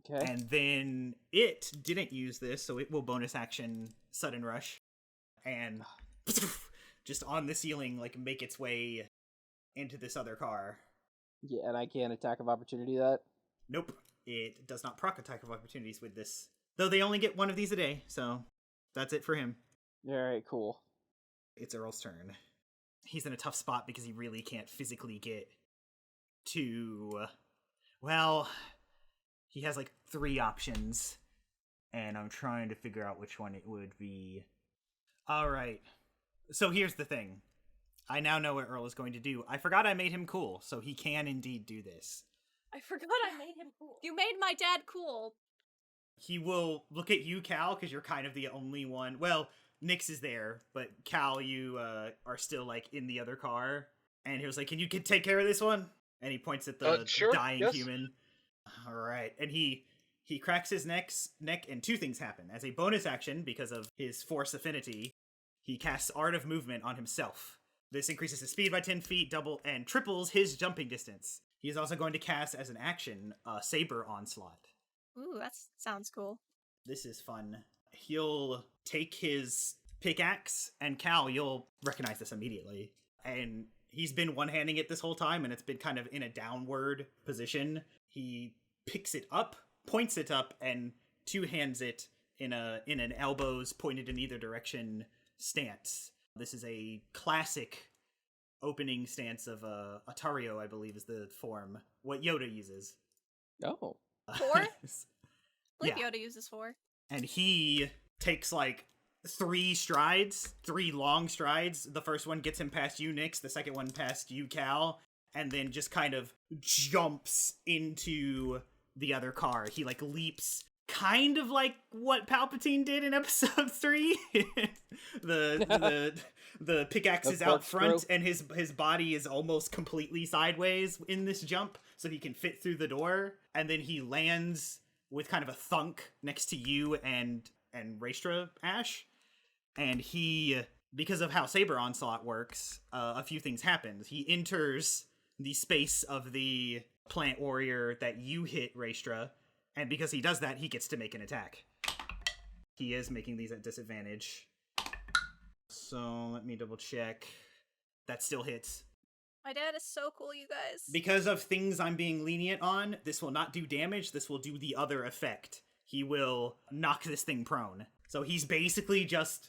Speaker 3: Okay.
Speaker 1: And then it didn't use this, so it will bonus action Sudden Rush and just on the ceiling, like, make its way into this other car.
Speaker 3: Yeah, and I can't attack of opportunity that?
Speaker 1: Nope. It does not proc attack of opportunities with this. Though they only get 1 of these a day, so that's it for him.
Speaker 3: Alright, cool.
Speaker 1: It's Earl's turn. He's in a tough spot because he really can't physically get to... Well, he has like 3 options, and I'm trying to figure out which one it would be. Alright. So here's the thing. I now know what Earl is going to do. I forgot I made him cool, so he can indeed do this.
Speaker 4: I forgot I made him cool.
Speaker 2: You made my dad cool.
Speaker 1: He will look at you, Cal, because you're kind of the only one. Well, Nyx is there, but Cal, you are still, like, in the other car. And he was like, can you take care of this one? And he points at the
Speaker 5: Sure,
Speaker 1: dying
Speaker 5: yes.
Speaker 1: human. All right. And he cracks his neck, and 2 things happen. As a bonus action, because of his force affinity, he casts Art of Movement on himself. This increases his speed by 10 feet, double and triples his jumping distance. He is also going to cast, as an action, Saber Onslaught.
Speaker 2: Ooh, that sounds cool.
Speaker 1: This is fun. He'll take his pickaxe, and Cal, you'll recognize this immediately. And he's been one-handing it this whole time, and it's been kind of in a downward position. He picks it up, points it up, and 2-hands it in an elbows pointed in either direction stance. This is a classic opening stance of Atario, I believe, is the form. What Yoda uses.
Speaker 3: Oh.
Speaker 2: 4? I believe
Speaker 1: Yeah.
Speaker 2: Yoda uses 4.
Speaker 1: And he takes, like, 3 strides, 3 long strides. The first one gets him past you, Nyx. The second one past you, Cal. And then just kind of jumps into the other car. He, like, leaps, kind of like what Palpatine did in Episode 3. The pickaxe is out front, and his body is almost completely sideways in this jump, so he can fit through the door. And then he lands with kind of a thunk next to you and Raestra, Ash. And he, because of how Saber Onslaught works, a few things happen. He enters the space of the plant warrior that you hit, Raestra, and because he does that, he gets to make an attack. He is making these at disadvantage. So let me double check. That still hits.
Speaker 2: My dad is so cool, you guys.
Speaker 1: Because of things I'm being lenient on, this will not do damage, this will do the other effect. He will knock this thing prone. So he's basically just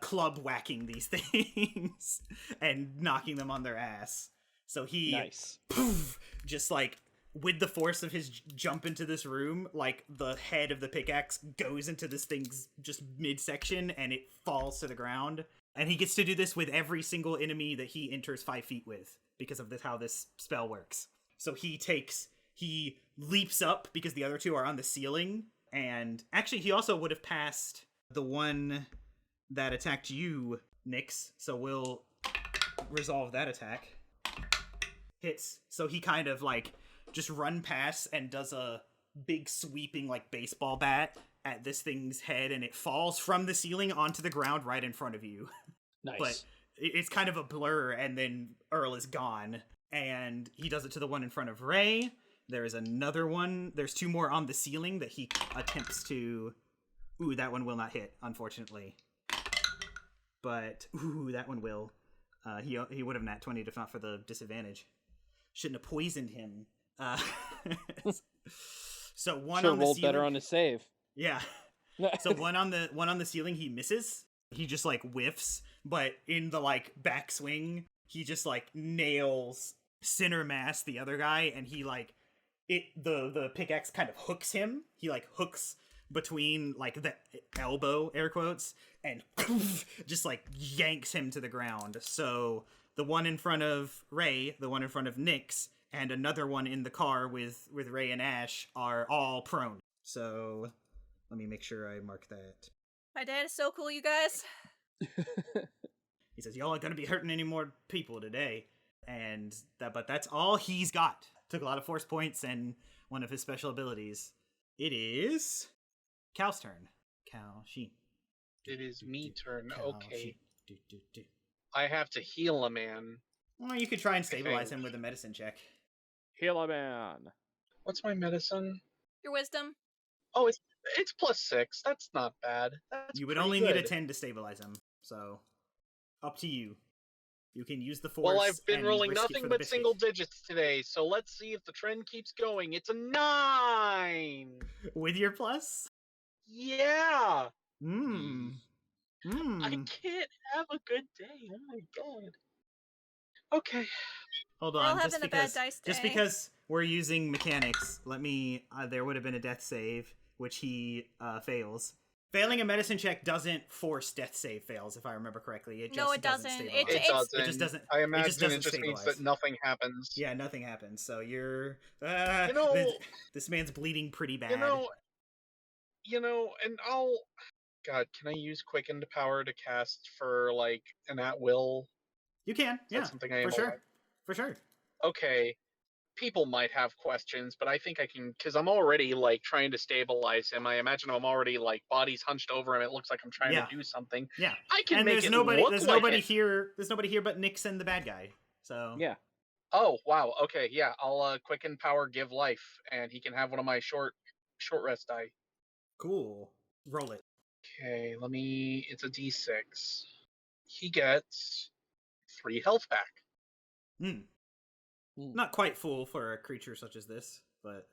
Speaker 1: club whacking these things and knocking them on their ass. So he,
Speaker 3: Nice.
Speaker 1: poof, just like, with the force of his jump into this room, like, the head of the pickaxe goes into this thing's just midsection, and it falls to the ground. And he gets to do this with every single enemy that he enters 5 feet with, because of how this spell works. So he leaps up, because the other 2 are on the ceiling, and actually he also would have passed the one that attacked you, Nyx, so we'll resolve that attack. Hits. So he kind of, like, just run past and does a big sweeping, like, baseball bat at this thing's head, and it falls from the ceiling onto the ground right in front of you.
Speaker 3: Nice.
Speaker 1: But it's kind of a blur, and then Earl is gone, and he does it to the one in front of Ray, There is another one. There's 2 more on the ceiling that he attempts to... Ooh, that one will not hit, unfortunately. But, ooh, that one will. He would have nat 20'd if not for the disadvantage. Shouldn't have poisoned him. So one
Speaker 3: Sure
Speaker 1: on the
Speaker 3: rolled
Speaker 1: ceiling...
Speaker 3: better on his save.
Speaker 1: Yeah. So one on the ceiling, he misses. He just, like, whiffs. But in the, like, backswing, he just, like, nails center mass the other guy, and he, like... The pickaxe kind of hooks him. He, like, hooks between, like, the elbow, air quotes, and just, like, yanks him to the ground. So the one in front of Ray, the one in front of Nyx, and another one in the car with Ray and Ash are all prone. So let me make sure I mark that.
Speaker 2: My dad is so cool, you guys.
Speaker 1: He says, y'all aren't going to be hurting any more people today. But that's all he's got. Took a lot of force points and one of his special abilities. It is Cal's turn. Cal, she.
Speaker 5: It is me turn.
Speaker 1: Cal,
Speaker 5: Okay.
Speaker 1: she.
Speaker 5: I have to heal a man.
Speaker 1: Well, you could try and stabilize
Speaker 5: think.
Speaker 1: him with a medicine check.
Speaker 3: Heal a man.
Speaker 5: What's my medicine?
Speaker 2: Your wisdom.
Speaker 5: Oh, it's +6. That's not bad. That's
Speaker 1: You would
Speaker 5: pretty
Speaker 1: only
Speaker 5: good.
Speaker 1: need a 10 to stabilize him, so up to you. You can use the force.
Speaker 5: Well, I've been
Speaker 1: and
Speaker 5: rolling
Speaker 1: risk it
Speaker 5: nothing
Speaker 1: for the
Speaker 5: but
Speaker 1: biscuit.
Speaker 5: single digits today, so let's see if the trend keeps going. It's a 9!
Speaker 1: With your plus?
Speaker 5: Yeah!
Speaker 1: Mmm.
Speaker 5: I can't have a good day. Oh my god. Okay.
Speaker 1: Hold
Speaker 2: We're all
Speaker 1: on,
Speaker 2: having a bad dice
Speaker 1: just
Speaker 2: day.
Speaker 1: because we're using mechanics, let me. There would have been a death save, which he fails. Failing a medicine check doesn't force death save fails, if I remember correctly. It just
Speaker 2: No, it doesn't.
Speaker 1: stabilize.
Speaker 5: It doesn't.
Speaker 1: It just doesn't.
Speaker 5: I imagine
Speaker 1: doesn't
Speaker 5: it just means
Speaker 1: stabilize.
Speaker 5: that nothing happens.
Speaker 1: Yeah, nothing happens. So you're.
Speaker 5: You know,
Speaker 1: this man's bleeding pretty bad.
Speaker 5: And I'll. God, can I use Quickened Power to cast for, like, an at-will?
Speaker 1: You can,
Speaker 5: Is
Speaker 1: yeah,
Speaker 5: that something I am
Speaker 1: for sure,
Speaker 5: allowed?
Speaker 1: for sure.
Speaker 5: Okay. People might have questions, but I think I can, because I'm already, like, trying to stabilize him. I imagine I'm already, like, body's hunched over him. It looks like I'm trying to do something.
Speaker 1: Yeah,
Speaker 5: I can
Speaker 1: and
Speaker 5: make
Speaker 1: there's
Speaker 5: it
Speaker 1: nobody.
Speaker 5: look
Speaker 1: There's
Speaker 5: like
Speaker 1: nobody
Speaker 5: it.
Speaker 1: here. There's nobody here but Nyx and the bad guy. So
Speaker 3: Yeah.
Speaker 5: Oh, wow. Okay, yeah. I'll Quicken Power Give Life, and he can have one of my short rest die.
Speaker 1: cool. Roll it.
Speaker 5: Okay, it's a d6. He gets 3 health back.
Speaker 1: Not quite full for a creature such as this, but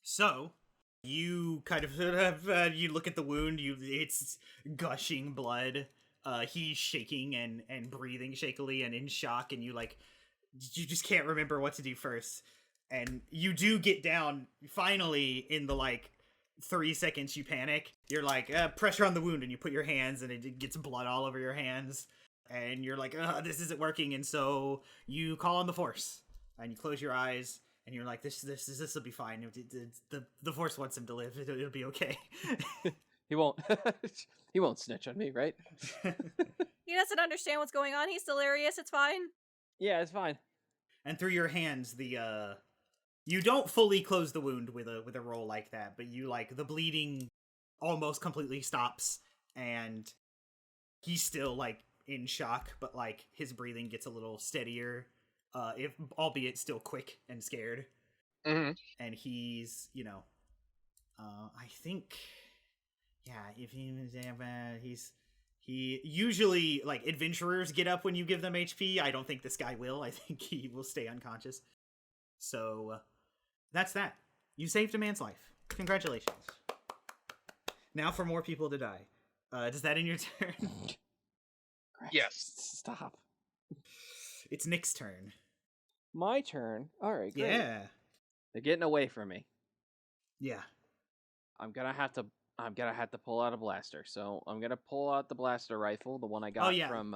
Speaker 1: so you kind of you look at the wound. It's gushing blood. He's shaking and breathing shakily and in shock, and you just can't remember what to do first. And you do get down finally in the 3 seconds you panic. You're like, pressure on the wound, and you put your hands, and it gets blood all over your hands. And you're like, this isn't working. And so you call on the force, and you close your eyes, and you're like, this will be fine. The force wants him to live. It'll be okay.
Speaker 3: He won't. He won't snitch on me, right?
Speaker 2: He doesn't understand what's going on. He's delirious. It's fine.
Speaker 3: Yeah, it's fine.
Speaker 1: And through your hands, you don't fully close the wound with a roll like that, but you the bleeding almost completely stops, and he's still in shock, but his breathing gets a little steadier, if albeit still quick and scared.
Speaker 5: Mm-hmm.
Speaker 1: And he's I think, yeah, if he usually adventurers get up when you give them HP. I don't think this guy will. I think he will stay unconscious. So that's that. You saved a man's life. Congratulations. Now for more people to die. Does that end your turn?
Speaker 5: Yes.
Speaker 3: Stop.
Speaker 1: It's Nick's turn.
Speaker 3: My turn. All right. Great.
Speaker 1: Yeah.
Speaker 3: They're getting away from me.
Speaker 1: Yeah.
Speaker 3: I'm gonna have to pull out a blaster. So I'm gonna pull out the blaster rifle, the one I got from.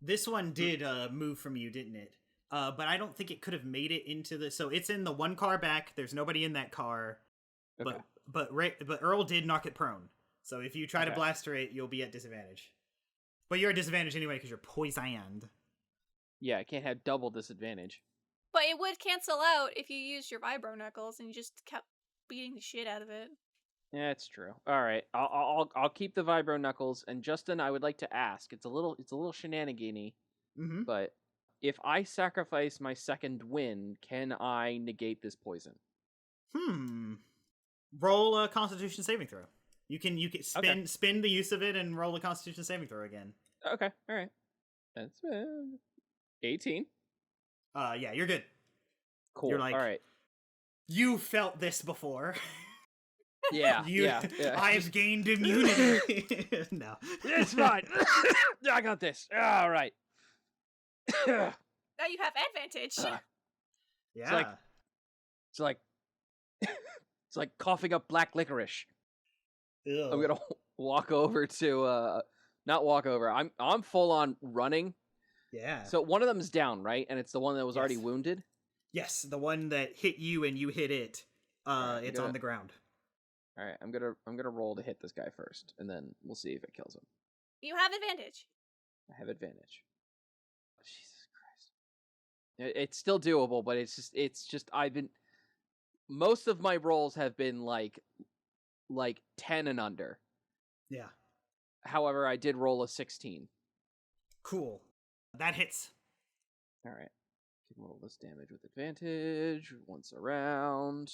Speaker 1: This one did move from you, didn't it? But I don't think it could have made it into the. So it's in the one car back. There's nobody in that car.
Speaker 3: Okay.
Speaker 1: But Earl did knock it prone. So if you try to blaster it, you'll be at disadvantage. But you're at disadvantage anyway because you're poisoned.
Speaker 3: Yeah, I can't have double disadvantage.
Speaker 2: But it would cancel out if you used your vibro knuckles and you just kept beating the shit out of it.
Speaker 3: Yeah, it's true. All right, I'll keep the vibro knuckles. And Justin, I would like to ask. It's a little shenanigan-y, but if I sacrifice my second win, can I negate this poison?
Speaker 1: Roll a Constitution saving throw. You can spin the use of it and roll a Constitution saving throw again.
Speaker 3: Okay, all right. That's 18.
Speaker 1: Yeah, you're good.
Speaker 3: Cool.
Speaker 1: You're like,
Speaker 3: all right.
Speaker 1: You felt this before.
Speaker 3: Yeah, yeah.
Speaker 1: I've gained immunity. No.
Speaker 3: It's fine. I got this. All right.
Speaker 2: Now you have advantage.
Speaker 1: Yeah.
Speaker 3: It's like coughing up black licorice.
Speaker 1: Ew.
Speaker 3: I'm gonna walk over to not walk over. I'm full on running.
Speaker 1: Yeah.
Speaker 3: So one of them's down, right? And it's the one that was already wounded.
Speaker 1: Yes, the one that hit you and you hit it. It's on the ground.
Speaker 3: All right, I'm gonna roll to hit this guy first, and then we'll see if it kills him.
Speaker 2: You have advantage.
Speaker 3: I have advantage. Jesus Christ! It's still doable, but it's just I've been. Most of my rolls have been like 10 and under.
Speaker 1: Yeah.
Speaker 3: However, I did roll a 16.
Speaker 1: Cool. That hits.
Speaker 3: All right. Can roll this damage with advantage once around.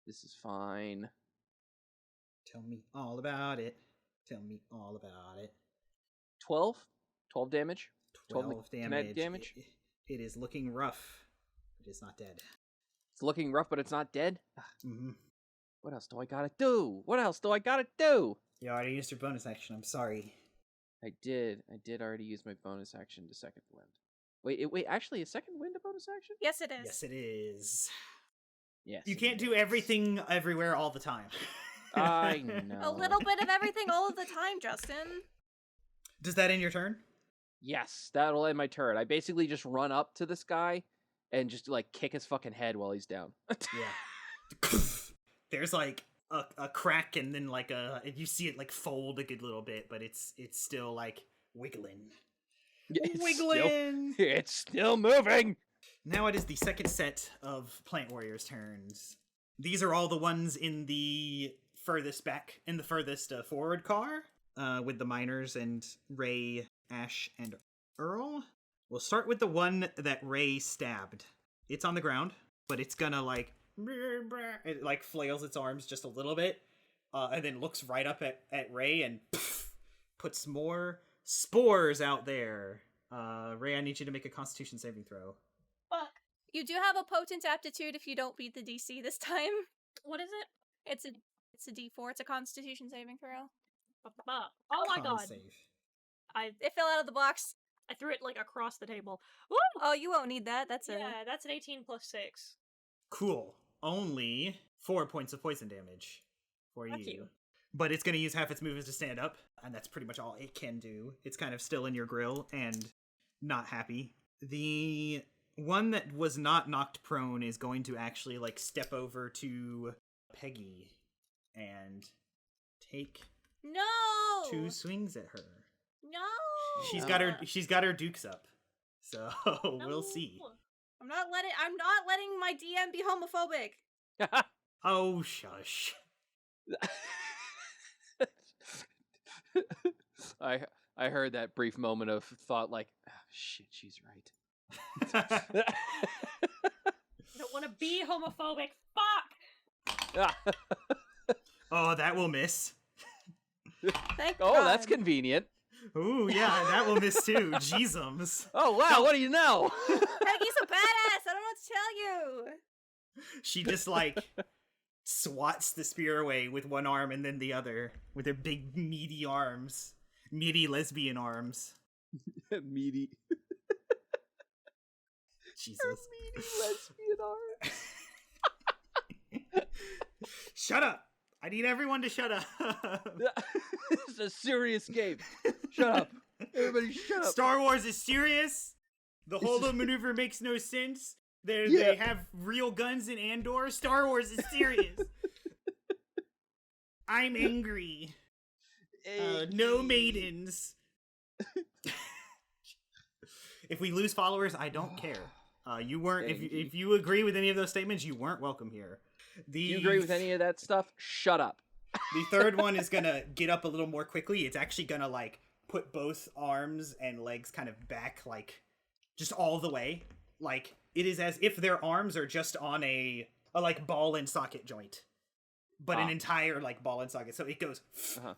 Speaker 3: This is fine.
Speaker 1: Tell me all about it. Tell me all about it.
Speaker 3: 12 damage.
Speaker 1: 12
Speaker 3: kinetic damage.
Speaker 1: It is looking rough. It is not dead.
Speaker 3: It's looking rough, but it's not dead.
Speaker 1: Mm-hmm.
Speaker 3: What else do I gotta do?
Speaker 1: You already used your bonus action. I'm sorry.
Speaker 3: I did already use my bonus action to second wind. Wait, actually, is second wind a bonus action?
Speaker 2: Yes, it is.
Speaker 1: Yes, it is.
Speaker 3: Yes.
Speaker 1: You can't do everything everywhere all the time.
Speaker 3: I know.
Speaker 2: A little bit of everything all of the time, Justin.
Speaker 1: Does that end your turn?
Speaker 3: Yes, that'll end my turn. I basically just run up to this guy and just like kick his fucking head while he's down.
Speaker 1: Yeah. There's like a crack and then like you see it like fold a good little bit, but it's still like wiggling.
Speaker 3: It's still moving.
Speaker 1: Now it is the second set of Plant Warriors' turns. These are all the ones in the furthest back, in the furthest forward car, with the miners and Ray, Ash, and Earl. We'll start with the one that Ray stabbed. It's on the ground, but it's gonna like, it like flails its arms just a little bit, and then looks right up at Ray and puts more spores out there. Ray, I need you to make a Constitution saving throw.
Speaker 2: Fuck. You do have a potent aptitude if you don't beat the DC this time.
Speaker 4: What is it?
Speaker 2: It's a D4. It's a Constitution saving throw.
Speaker 4: Oh my god.
Speaker 1: Save.
Speaker 2: It fell out of the box.
Speaker 4: I threw it like across the table. Woo!
Speaker 2: Oh, you won't need that. That's
Speaker 4: an 18 plus 6.
Speaker 1: Cool. Only 4 points of poison damage for
Speaker 4: Fuck you.
Speaker 1: But it's going to use half its movements to stand up, and that's pretty much all it can do. It's kind of still in your grill and not happy. The one that was not knocked prone is going to actually like step over to Peggy and take
Speaker 2: No!
Speaker 1: 2 swings at her.
Speaker 2: No!
Speaker 1: She's got her dukes up. So we'll see.
Speaker 2: I'm not letting my DM be homophobic.
Speaker 1: Oh, shush.
Speaker 3: I heard that brief moment of thought like, oh, shit, she's right.
Speaker 4: I don't want to be homophobic. Fuck!
Speaker 1: Oh, that will miss.
Speaker 2: Thank
Speaker 3: Oh,
Speaker 2: God.
Speaker 3: that's convenient.
Speaker 1: Ooh, yeah, that will miss too. Jeezums.
Speaker 3: Oh, wow, what do you know?
Speaker 2: Peggy's a badass. I don't know what to tell you.
Speaker 1: She just like swats the spear away with one arm and then the other with her big meaty arms. Meaty lesbian arms.
Speaker 3: Meaty.
Speaker 1: Jesus.
Speaker 3: Her meaty lesbian arms.
Speaker 1: Shut up. I need everyone to shut up.
Speaker 3: This is a serious game. Shut up. Everybody shut up.
Speaker 1: Star Wars is serious. The Holo maneuver makes no sense. They have real guns in Andor. Star Wars is serious. I'm angry. No maidens. If we lose followers, I don't care. You weren't. If you agree with any of those statements, you weren't welcome here.
Speaker 3: You agree with any of that stuff? Shut up.
Speaker 1: The third one is gonna get up a little more quickly. It's actually gonna like put both arms and legs kind of back, like just all the way. Like it is as if their arms are just on a a like ball and socket joint, but an
Speaker 3: Ah.
Speaker 1: entire like ball and socket. So it goes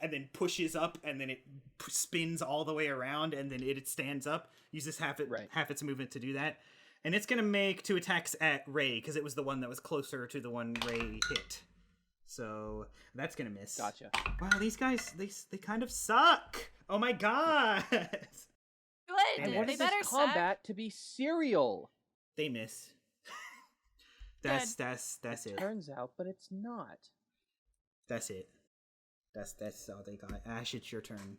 Speaker 1: and then pushes up, and then it spins all the way around, and then it stands up. Uses half its movement to do that, and it's gonna make 2 attacks at Ray because it was the one that was closer to the one Ray hit. So that's gonna miss.
Speaker 3: Gotcha.
Speaker 1: Wow, these guys they kind of suck. Oh my god.
Speaker 2: Good.
Speaker 1: Damn it.
Speaker 3: I wanted
Speaker 2: They better
Speaker 3: this combat to be serial.
Speaker 1: They miss. That's it.
Speaker 3: Turns out, but it's not.
Speaker 1: That's it. That's all they got. Ash, it's your turn.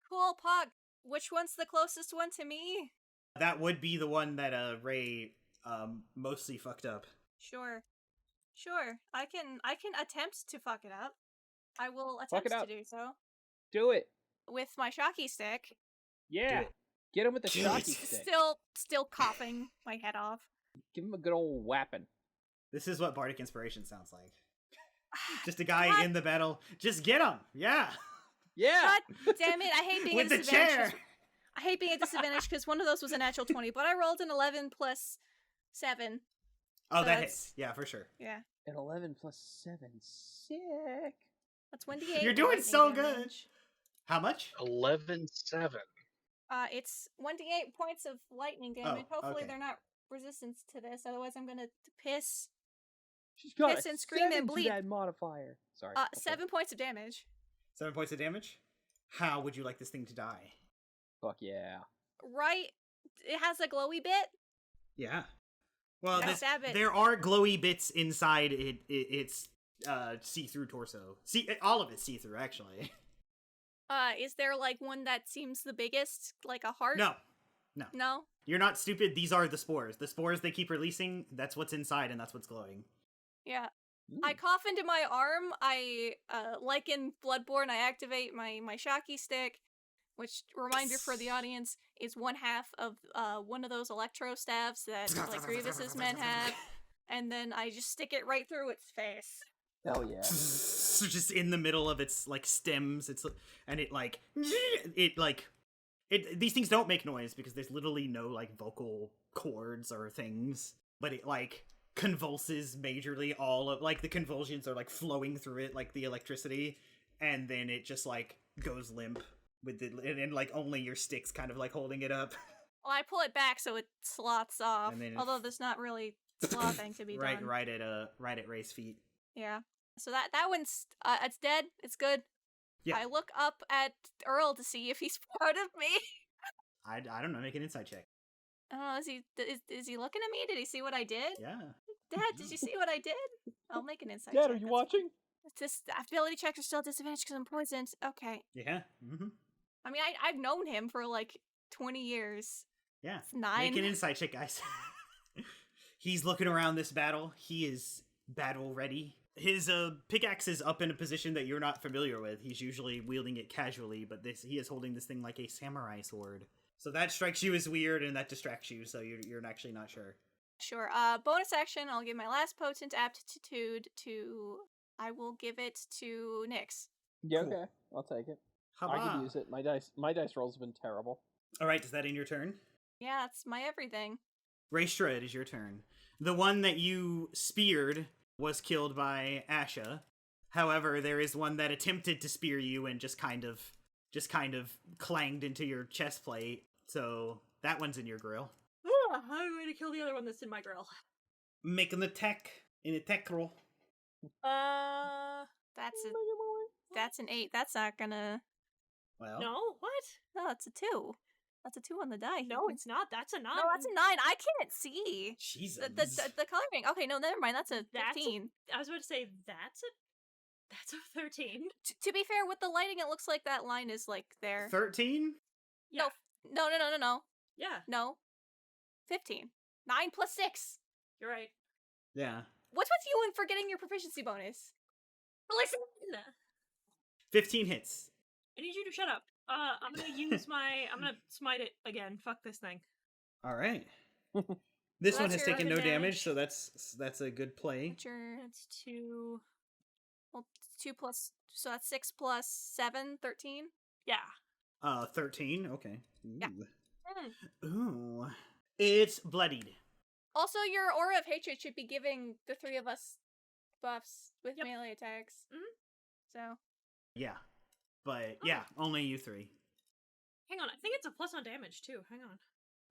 Speaker 2: Cool, Pog. Which one's the closest one to me?
Speaker 1: That would be the one that Ray mostly fucked up.
Speaker 2: Sure. I can attempt to fuck it up. I will
Speaker 3: Fuck
Speaker 2: attempt
Speaker 3: it up.
Speaker 2: to do so
Speaker 3: Do it.
Speaker 2: with my shocky stick.
Speaker 3: Yeah.
Speaker 1: it.
Speaker 3: Get him with the
Speaker 1: Do
Speaker 3: shocky
Speaker 1: it.
Speaker 3: stick.
Speaker 2: Still coughing my head off.
Speaker 3: Give him a good old whapping.
Speaker 1: This is what Bardic Inspiration sounds like. Just a guy in the battle. Just get him. Yeah.
Speaker 3: Yeah.
Speaker 2: God damn it! I hate being
Speaker 1: With
Speaker 2: at
Speaker 1: the
Speaker 2: disadvantage.
Speaker 1: chair.
Speaker 2: 'Cause- I hate being at disadvantage because one of those was a natural 20, but I rolled an 11 plus 7.
Speaker 1: Oh,
Speaker 2: So
Speaker 1: that
Speaker 2: that's-
Speaker 1: hits. Yeah, for sure.
Speaker 2: Yeah,
Speaker 3: An 11 plus 7. Sick.
Speaker 2: that's 1d8.
Speaker 1: You're doing
Speaker 2: lightning
Speaker 1: so good.
Speaker 2: damage.
Speaker 1: How much?
Speaker 5: 11-7.
Speaker 2: It's 1d8 points of lightning damage. Hopefully
Speaker 1: okay.
Speaker 2: they're not resistant to this. Otherwise, I'm gonna piss.
Speaker 3: She's got
Speaker 2: Piss
Speaker 3: a
Speaker 2: and scream and
Speaker 3: 7 to
Speaker 2: bleed.
Speaker 3: that modifier. Sorry. Okay.
Speaker 2: 7 points of damage.
Speaker 1: 7 points of damage? How would you like this thing to die?
Speaker 3: Fuck yeah.
Speaker 2: Right? It has a glowy bit.
Speaker 1: Yeah. Well,
Speaker 2: Yeah. Stab it.
Speaker 1: there are glowy bits inside its see-through torso. See, all of it's see-through, actually.
Speaker 2: Is there like one that seems the biggest, like a heart?
Speaker 1: No.
Speaker 2: No.
Speaker 1: You're not stupid. These are the spores. The spores they keep releasing, that's what's inside, and that's what's glowing.
Speaker 2: Yeah. I cough into my arm. I, like in Bloodborne, I activate my shocky stick, which, reminder for the audience, is 1/2 of one of those electro staves that like Grievous's men have, and then I just stick it right through its face.
Speaker 3: Hell yeah.
Speaker 1: So just in the middle of its like stems, and these things don't make noise because there's literally no like vocal cords or things, but it like convulses majorly. All of like the convulsions are like flowing through it like the electricity, and then it just like goes limp with the and like only your stick's kind of like holding it up.
Speaker 2: Well, I pull it back so it sloths off,
Speaker 1: And then it-
Speaker 2: although there's not really slothing to be done.
Speaker 1: right at Ray's feet.
Speaker 2: Yeah. So that one's it's dead. It's good.
Speaker 1: Yeah.
Speaker 2: I look up at Earl to see if he's part of me.
Speaker 1: I don't know. Make an insight check.
Speaker 2: I don't know. Is he looking at me? Did he see what I did?
Speaker 1: Yeah.
Speaker 2: Dad, did you see what I did? I'll make an insight
Speaker 3: Dad,
Speaker 2: check.
Speaker 3: are you
Speaker 2: That's
Speaker 3: watching?
Speaker 2: It's just ability checks are still disadvantaged because I'm poisoned. Okay.
Speaker 1: Yeah. Mm-hmm.
Speaker 2: I mean, I've known him for like 20 years.
Speaker 1: Yeah.
Speaker 2: It's 9.
Speaker 1: Make an insight check, guys. He's looking around this battle. He is battle ready. His pickaxe is up in a position that you're not familiar with. He's usually wielding it casually, but he is holding this thing like a samurai sword. So that strikes you as weird, and that distracts you. So you're actually not sure.
Speaker 2: Sure. Bonus action. I'll give my last potent aptitude to. I will give it to Nyx.
Speaker 3: Yeah,
Speaker 1: Cool.
Speaker 3: okay. I'll take it. I
Speaker 1: Haba.
Speaker 3: could use it. My dice rolls have been terrible.
Speaker 1: All right, is that in your turn?
Speaker 2: Yeah, that's my everything.
Speaker 1: Raestra, it is your turn. The one that you speared was killed by Asha. However, there is one that attempted to spear you and just kind of clanged into your chest plate. So that one's in your grill.
Speaker 4: I'm going to kill the other one that's in my grill.
Speaker 1: Make an attack roll.
Speaker 2: That's an 8. That's not gonna.
Speaker 1: Well,
Speaker 4: No, what?
Speaker 2: No, that's a 2. That's a 2 on the die.
Speaker 4: No, it's not. That's a 9.
Speaker 2: No, that's a 9. I can't see.
Speaker 1: Jesus.
Speaker 2: The coloring. Okay, no, never mind. That's a 15.
Speaker 4: I was about to say that's a 13.
Speaker 2: To be fair, with the lighting, it looks like that line is like there.
Speaker 1: 13?
Speaker 4: Yeah.
Speaker 2: No.
Speaker 4: Yeah,
Speaker 2: No. 15. 9 plus 6.
Speaker 4: you're right.
Speaker 1: Yeah.
Speaker 2: What's with you and forgetting your proficiency bonus?
Speaker 4: Listen,
Speaker 1: 15 hits.
Speaker 4: I need you to shut up. I'm gonna smite it again. Fuck this thing.
Speaker 1: All right. This
Speaker 2: So
Speaker 1: one
Speaker 2: that's
Speaker 1: has
Speaker 2: your
Speaker 1: taken no
Speaker 4: weapon
Speaker 1: damage,
Speaker 4: damage.
Speaker 1: so that's a good play.
Speaker 2: That's
Speaker 4: 2.
Speaker 2: well, 2 plus. So that's 6 plus 7, 13.
Speaker 4: Yeah.
Speaker 1: 13. Okay. Ooh.
Speaker 2: Yeah.
Speaker 1: Ooh. It's bloodied.
Speaker 2: Also, your Aura of Hatred should be giving the three of us buffs with melee attacks. So.
Speaker 1: Yeah. But, yeah, only you three.
Speaker 4: Hang on, I think it's a plus on damage, too. Hang on.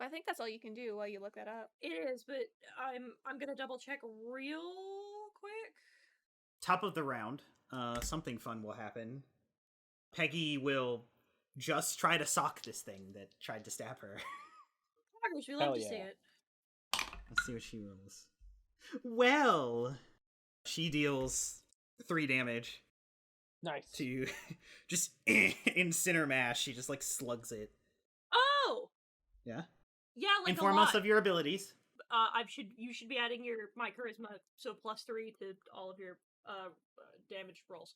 Speaker 2: I think that's all you can do while you look that up.
Speaker 4: It is, but I'm gonna double check real quick.
Speaker 1: Top of the round, something fun will happen. Peggy will just try to sock this thing that tried to stab her.
Speaker 4: Poggers, we love to see it.
Speaker 1: Let's see what she rolls. Well, she deals 3 damage.
Speaker 3: Nice.
Speaker 1: To just inciner mash. She just like slugs it.
Speaker 4: Oh!
Speaker 1: Yeah?
Speaker 4: Yeah, like
Speaker 1: Inform
Speaker 4: a lot.
Speaker 1: us of your abilities.
Speaker 4: You should be adding my charisma, so +3 to all of your damage rolls.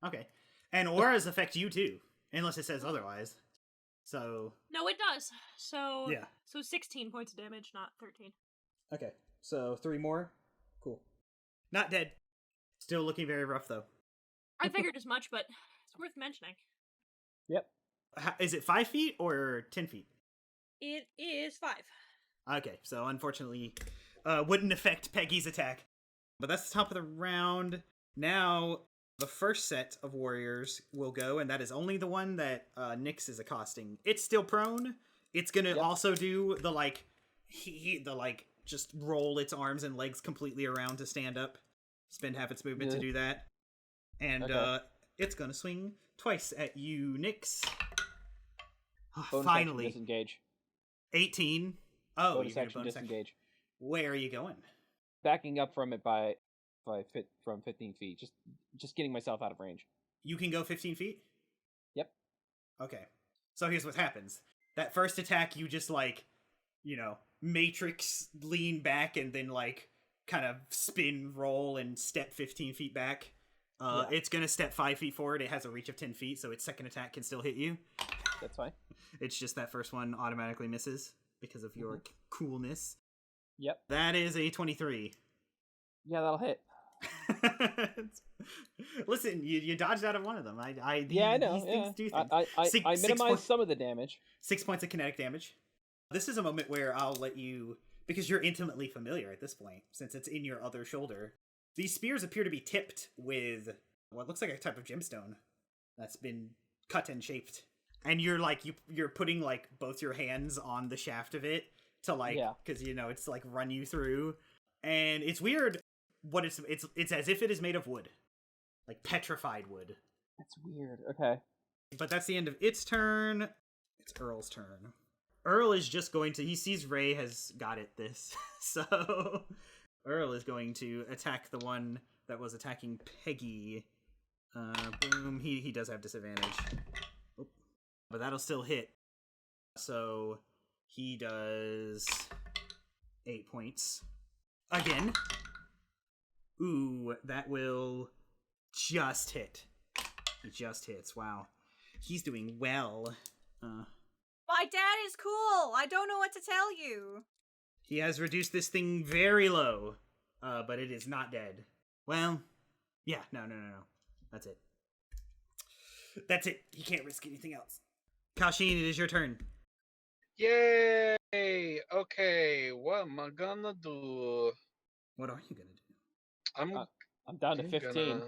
Speaker 1: Okay. And auras affect you too, unless it says otherwise. So
Speaker 4: no, it does. So
Speaker 1: yeah.
Speaker 4: So 16 points of damage, not 13.
Speaker 1: Okay. So 3 more. Cool. Not dead. Still looking very rough though.
Speaker 4: I figured as much, but it's worth mentioning.
Speaker 3: Yep.
Speaker 1: Is it 5 feet or 10 feet?
Speaker 4: It is 5.
Speaker 1: Okay, so unfortunately, wouldn't affect Peggy's attack. But that's the top of the round. Now, the first set of warriors will go, and that is only the one that Nyx is accosting. It's still prone. It's gonna also do the just roll its arms and legs completely around to stand up. Spend half its movement to do that. And it's gonna swing twice at you, Nyx. Finally.
Speaker 3: Disengage.
Speaker 1: 18. Oh,
Speaker 3: bonus
Speaker 1: you get a
Speaker 3: action
Speaker 1: bonus
Speaker 3: disengage.
Speaker 1: action. Where are you going?
Speaker 3: Backing up from it from 15 feet. Just getting myself out of range.
Speaker 1: You can go 15 feet?
Speaker 3: Yep.
Speaker 1: Okay. So here's what happens. That first attack, you just matrix lean back and then kind of spin, roll, and step 15 feet back. It's gonna step 5 feet forward. It has a reach of 10 feet, so its second attack can still hit you.
Speaker 3: That's fine.
Speaker 1: It's just that first one automatically misses because of your coolness.
Speaker 3: Yep.
Speaker 1: That is a 23.
Speaker 3: Yeah, that'll hit.
Speaker 1: Listen, you dodged out of one of them. I know. These things do things.
Speaker 3: I minimized some of the damage.
Speaker 1: 6 points of kinetic damage. This is a moment where I'll let you, because you're intimately familiar at this point, since it's in your other shoulder. These spears appear to be tipped with what looks like a type of gemstone that's been cut and shaped. And you're putting both your hands on the shaft of it to because it's run you through. And it's weird what it's as if it is made of wood. Like petrified wood.
Speaker 3: That's weird. Okay.
Speaker 1: But that's the end of its turn. It's Earl's turn. Earl is just going to, he sees Ray has got it this. So Earl is going to attack the one that was attacking Peggy. Boom. He does have disadvantage. Oop. But that'll still hit. So he does 8 points. Again. Ooh, that will just hit. It just hits. Wow. He's doing well.
Speaker 2: My dad is cool. I don't know what to tell you.
Speaker 1: He has reduced this thing very low, but it is not dead. Well, yeah, no. That's it. That's it. He can't risk anything else. Kashin, it is your turn.
Speaker 5: Yay! Okay, what am I gonna do?
Speaker 1: What are you gonna do?
Speaker 3: I'm down to 15.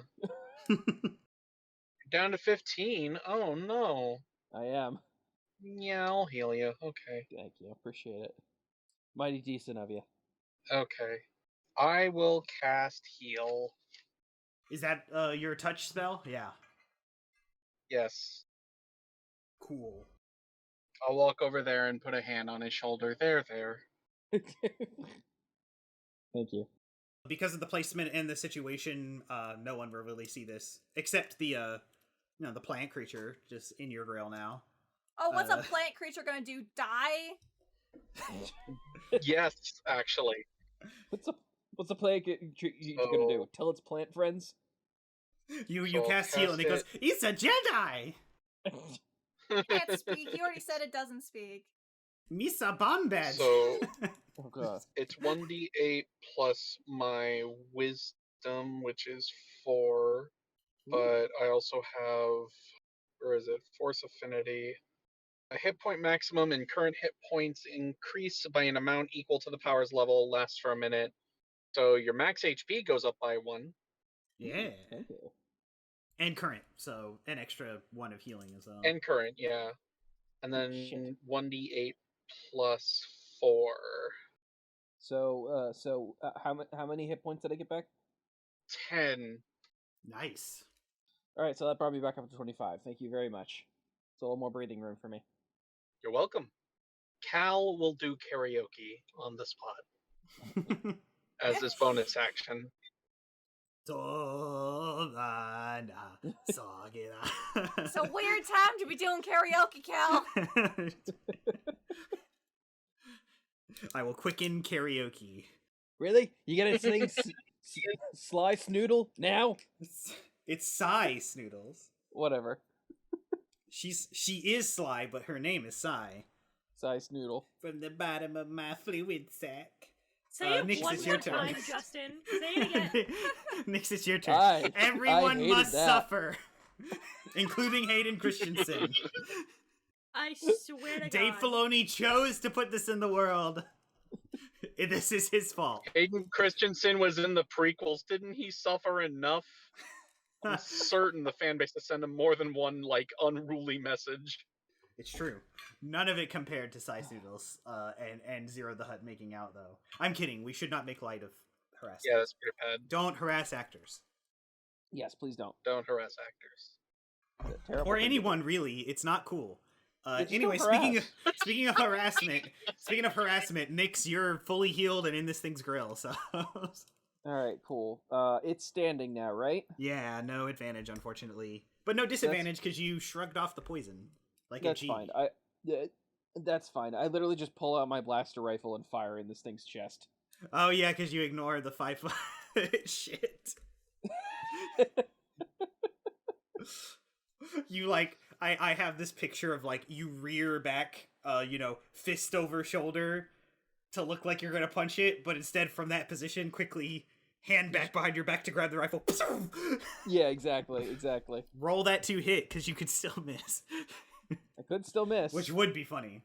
Speaker 5: Down to 15? Oh no.
Speaker 3: I am.
Speaker 5: Yeah, I'll heal you. Okay.
Speaker 3: Thank you. Appreciate it. Mighty decent of you.
Speaker 5: Okay. I will cast heal.
Speaker 1: Is that your touch spell? Yeah.
Speaker 5: Yes.
Speaker 1: Cool.
Speaker 5: I'll walk over there and put a hand on his shoulder. There.
Speaker 3: Thank you.
Speaker 1: Because of the placement and the situation, no one will really see this except the the plant creature just in your grill now.
Speaker 2: Oh, what's a plant creature gonna do? Die?
Speaker 5: Yes, actually.
Speaker 3: What's a plant creature gonna do? Tell its plant friends?
Speaker 1: You cast heal and it goes, "It's a Jedi!"
Speaker 2: Can't speak. You already said it doesn't speak.
Speaker 1: Misa Bombad.
Speaker 5: So
Speaker 3: oh god.
Speaker 5: It's 1d8 plus my wisdom, which is 4. But I also have, or is it force affinity? A hit point maximum and current hit points increase by an amount equal to the power's level, lasts for a minute. So your max HP goes up by 1.
Speaker 1: Yeah.
Speaker 3: Thank you.
Speaker 1: And current, so an extra 1 of healing as well.
Speaker 5: And current, yeah. And then
Speaker 3: Shit.
Speaker 5: 1d8 plus 4.
Speaker 3: So how many hit points did I get back?
Speaker 5: 10.
Speaker 1: Nice.
Speaker 3: All right, so that brought me back up to 25. Thank you very much. It's a little more breathing room for me.
Speaker 5: You're welcome. Cal will do karaoke on the spot as his bonus action.
Speaker 2: It's a weird time to be doing karaoke, Cal.
Speaker 1: I will quicken karaoke.
Speaker 3: Really? You gonna sing Sly Snoodle now?
Speaker 1: It's Psy Snoodles.
Speaker 3: Whatever.
Speaker 1: She is Sly, but her name is Psy.
Speaker 3: Sly Snoodle.
Speaker 1: From the bottom of my fluid sack.
Speaker 4: Say it
Speaker 1: Nix,
Speaker 4: one
Speaker 1: it's
Speaker 4: more
Speaker 1: your turn.
Speaker 4: time, Justin. Say it again.
Speaker 1: Nix, it's your turn.
Speaker 3: I
Speaker 1: Everyone
Speaker 3: hated
Speaker 1: must
Speaker 3: that.
Speaker 1: suffer, including Hayden Christensen.
Speaker 4: I swear to
Speaker 1: Dave
Speaker 4: God.
Speaker 1: Filoni chose to put this in the world. This is his fault.
Speaker 5: Hayden Christensen was in the prequels. Didn't he suffer enough? I'm certain the fan base has sent him more than one, unruly message.
Speaker 1: It's true. None of it compared to Psy Snoodles and Zero the Hutt making out, though. I'm kidding. We should not make light of harassment.
Speaker 5: Yeah, that's Peter Pan.
Speaker 1: Don't harass actors.
Speaker 3: Yes, please don't.
Speaker 5: Don't harass actors.
Speaker 3: Terrible
Speaker 1: Or
Speaker 3: thing to
Speaker 1: anyone, really. It's not cool.
Speaker 3: just
Speaker 1: Anyway,
Speaker 3: don't
Speaker 1: speaking of harassment, Nix, you're fully healed and in this thing's grill, so...
Speaker 3: All right, cool. It's standing now, right?
Speaker 1: Yeah, no advantage, unfortunately. But no disadvantage, because you shrugged off the poison.
Speaker 3: That's fine. That's fine. I literally just pull out my blaster rifle and fire in this thing's chest.
Speaker 1: Oh, yeah, because you ignore the 5 shit. You, I have this picture of, you rear back, fist over shoulder to look like you're gonna punch it, but instead from that position, quickly hand back behind your back to grab the rifle.
Speaker 3: Yeah, exactly.
Speaker 1: Roll that 2 hit, because you could still miss.
Speaker 3: I could still miss.
Speaker 1: Which would be funny.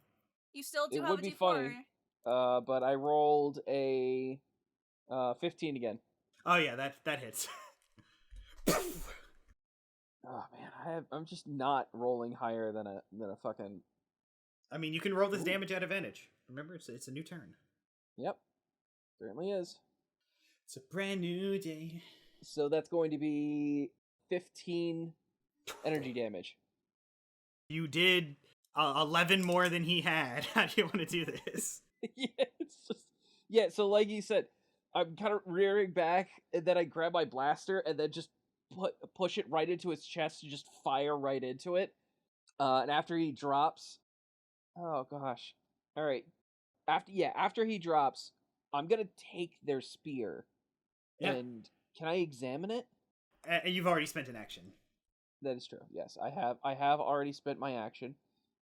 Speaker 2: You still do
Speaker 3: It
Speaker 2: have
Speaker 3: would
Speaker 2: a
Speaker 3: be
Speaker 2: D4.
Speaker 3: funny. But I rolled a 15 again.
Speaker 1: Oh yeah, that hits.
Speaker 3: Oh man, I'm just not rolling higher than a fucking.
Speaker 1: I mean, you can roll this damage at advantage. Remember, it's a new turn.
Speaker 3: Yep, certainly is.
Speaker 1: It's a brand new day.
Speaker 3: So that's going to be 15 energy damage.
Speaker 1: You did 11 more than he had. How do you want to do this?
Speaker 3: So like you said, I'm kind of rearing back, and then I grab my blaster, and then just push it right into his chest, and just fire right into it. And after he drops, oh gosh, all right. After he drops, I'm gonna take their spear.
Speaker 1: Yeah.
Speaker 3: And can I examine it?
Speaker 1: You've already spent an action.
Speaker 3: That is true. Yes, I have already spent my action.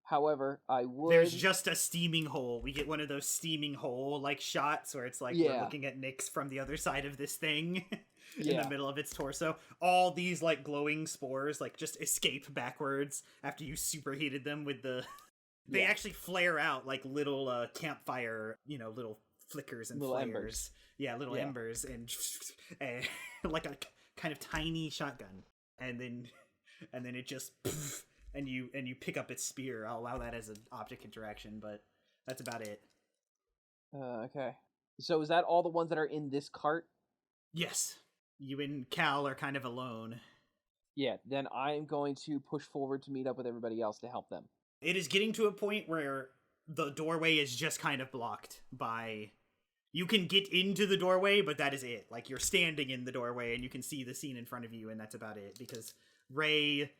Speaker 3: However, I would.
Speaker 1: There's just a steaming hole. We get one of those steaming hole shots where it's we're looking at Nyx from the other side of this thing in the middle of its torso. All these glowing spores just escape backwards after you superheated them with the. They actually flare out like little campfire, little flickers and
Speaker 3: little
Speaker 1: flares.
Speaker 3: embers.
Speaker 1: Yeah, little embers and like a kind of tiny shotgun, and then it just. And you pick up its spear. I'll allow that as an object interaction, but that's about it.
Speaker 3: Okay. So is that all the ones that are in this cart?
Speaker 1: Yes. You and Cal are kind of alone.
Speaker 3: Yeah, then I'm going to push forward to meet up with everybody else to help them.
Speaker 1: It is getting to a point where the doorway is just kind of blocked by... You can get into the doorway, but that is it. You're standing in the doorway, and you can see the scene in front of you, and that's about it. Because Ray...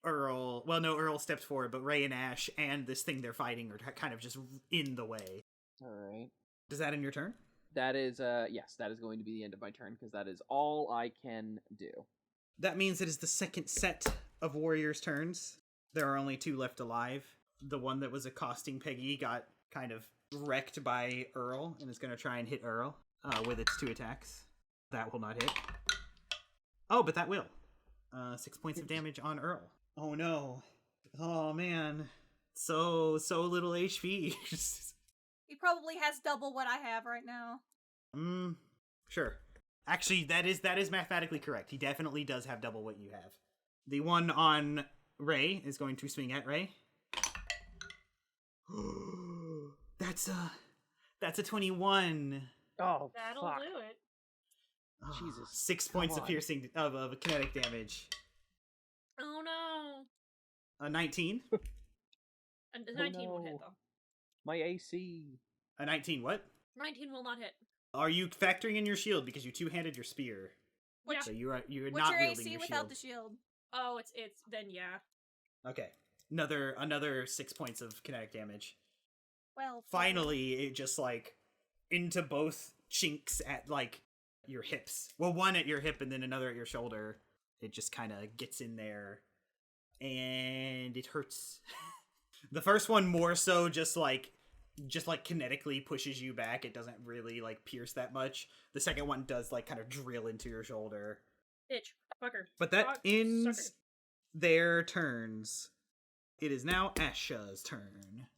Speaker 1: Earl, well, no, Earl stepped forward, but Ray and Ash and this thing they're fighting are kind of just in the way.
Speaker 3: All right.
Speaker 1: Does that end your turn?
Speaker 3: That is, yes, that is going to be the end of my turn, because that is all I can do.
Speaker 1: That means it is the second set of warriors' turns. There are only 2 left alive. The one that was accosting Peggy got kind of wrecked by Earl, and is going to try and hit Earl with its 2 attacks. That will not hit. Oh, but that will. 6 points of damage on Earl. Oh no. Oh man. So little HP.
Speaker 2: He probably has double what I have right now.
Speaker 1: Sure. Actually, that is mathematically correct. He definitely does have double what you have. The one on Ray is going to swing at Ray. That's a 21.
Speaker 3: Oh,
Speaker 4: That'll
Speaker 3: fuck.
Speaker 4: do it.
Speaker 1: Oh,
Speaker 3: Jesus,
Speaker 1: 6 points
Speaker 3: come
Speaker 1: of
Speaker 3: on.
Speaker 1: piercing of kinetic damage.
Speaker 4: Oh no.
Speaker 1: A 19.
Speaker 4: And 19 won't hit
Speaker 3: no.
Speaker 4: though.
Speaker 3: My AC.
Speaker 1: A 19 what?
Speaker 4: 19 will not hit.
Speaker 1: Are you factoring in your shield because you two-handed your spear?
Speaker 4: Yeah.
Speaker 1: So you're
Speaker 2: What's
Speaker 1: not
Speaker 2: your
Speaker 1: wielding
Speaker 2: AC
Speaker 1: your
Speaker 2: without
Speaker 1: shield.
Speaker 2: the shield?
Speaker 4: Oh, it's then yeah.
Speaker 1: Okay. Another 6 points of kinetic damage.
Speaker 2: Well,
Speaker 1: Finally, it just like into both chinks at like your hips. Well, one at your hip and then another at your shoulder. It just kind of gets in there and it hurts. The first one more so just like kinetically pushes you back. It doesn't really like pierce that much. The second one does like kind of drill into your shoulder.
Speaker 4: Bitch. Fucker.
Speaker 1: But that
Speaker 4: Dog,
Speaker 1: ends
Speaker 4: sucker.
Speaker 1: their turns. It is now Asha's turn.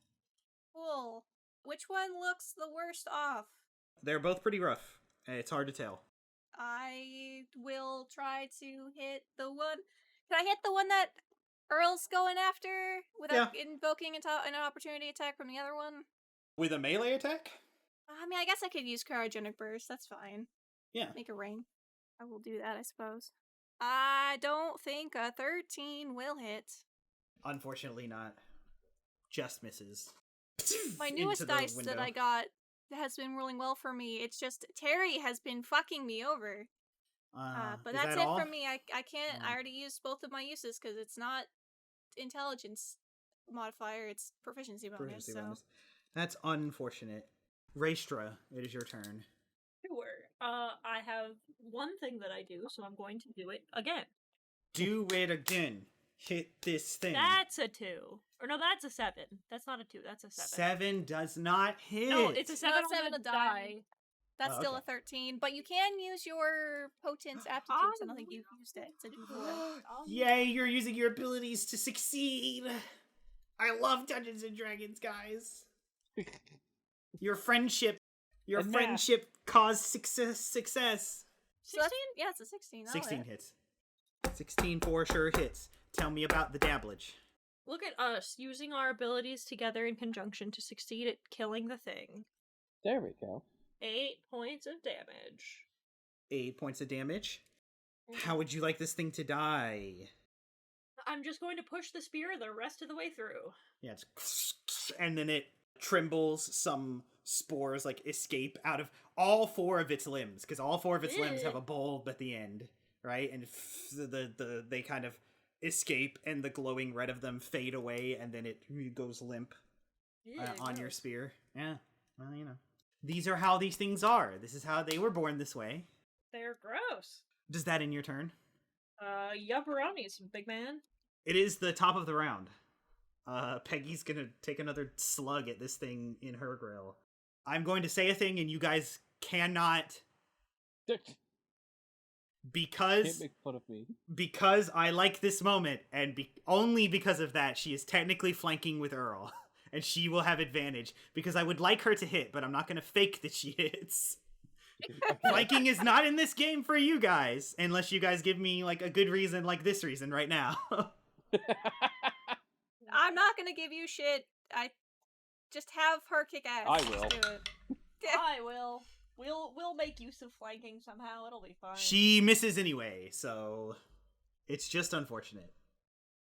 Speaker 2: Cool. Which one looks the worst off?
Speaker 1: They're both pretty rough. It's hard to tell.
Speaker 2: I will try to hit the one. Can I hit the one that Earl's going after without invoking an opportunity attack from the other one?
Speaker 1: With a melee attack?
Speaker 2: I mean, I guess I could use Cryogenic Burst. That's fine.
Speaker 1: Yeah.
Speaker 2: Make a rain. I will do that, I suppose. I don't think a 13 will hit.
Speaker 1: Unfortunately not. Just misses.
Speaker 2: My
Speaker 1: Into
Speaker 2: newest
Speaker 1: the
Speaker 2: dice
Speaker 1: window.
Speaker 2: that I got has been rolling well for me. It's just Terry has been fucking me over. But
Speaker 1: is
Speaker 2: that's
Speaker 1: that
Speaker 2: it
Speaker 1: all?
Speaker 2: for me. I can't.
Speaker 1: Oh.
Speaker 2: I already used both of my uses because it's not intelligence modifier. It's proficiency bonus.
Speaker 1: Proficiency
Speaker 2: So
Speaker 1: bonus. That's unfortunate. Raestra, it is your turn.
Speaker 4: Sure. I have one thing that I do, so I'm going to do it again.
Speaker 1: Do it again. Hit this thing.
Speaker 4: That's a 2. Or no, that's a 7. That's not a 2. That's a 7.
Speaker 1: 7 does not hit.
Speaker 4: No, it's a 7
Speaker 2: no,
Speaker 4: on
Speaker 2: 7
Speaker 4: the
Speaker 2: to die. That's
Speaker 1: Oh,
Speaker 2: still
Speaker 1: okay.
Speaker 2: a 13. But you can use your potence aptitudes. I don't think you've used it to do that.
Speaker 1: Yay, you're using your abilities to succeed. I love Dungeons and Dragons, guys. Your friendship
Speaker 3: And math.
Speaker 1: caused success.
Speaker 4: 16?
Speaker 2: Yeah, it's a 16. That'll
Speaker 1: 16
Speaker 2: hit.
Speaker 1: hits. 16 for sure hits. Tell me about the dabblage.
Speaker 4: Look at us, using our abilities together in conjunction to succeed at killing the thing.
Speaker 3: There we go.
Speaker 4: 8 points of damage.
Speaker 1: 8 points of damage. How would you like this thing to die?
Speaker 4: I'm just going to push the spear the rest of the way through.
Speaker 1: Yeah, it's and then it trembles. Some spores like escape out of all 4 of its limbs because all 4 of its limbs have a bulb at the end, right? And they kind of escape, and the glowing red of them fade away, and then it goes limp on your spear. Yeah, well, you know, these are how these things are. This is how they were born this way.
Speaker 4: They're gross.
Speaker 1: Does that end your turn?
Speaker 4: Yupperoni's, big man.
Speaker 1: It is the top of the round. Peggy's gonna take another slug at this thing in her grill. I'm going to say a thing, and you guys cannot, because
Speaker 3: Can't make fun of me.
Speaker 1: because I like this moment, and only because of that, she is technically flanking with Earl, and she will have advantage because I would like her to hit, but I'm not gonna fake that she hits. Flanking is not in this game for you guys, unless you guys give me like a good reason, like this reason right now.
Speaker 2: I'm not gonna give you shit. I just have her kick ass.
Speaker 3: I
Speaker 2: Just
Speaker 3: will.
Speaker 2: do it.
Speaker 4: I will. We'll make use of flanking somehow. It'll be fine.
Speaker 1: She misses anyway, so it's just unfortunate.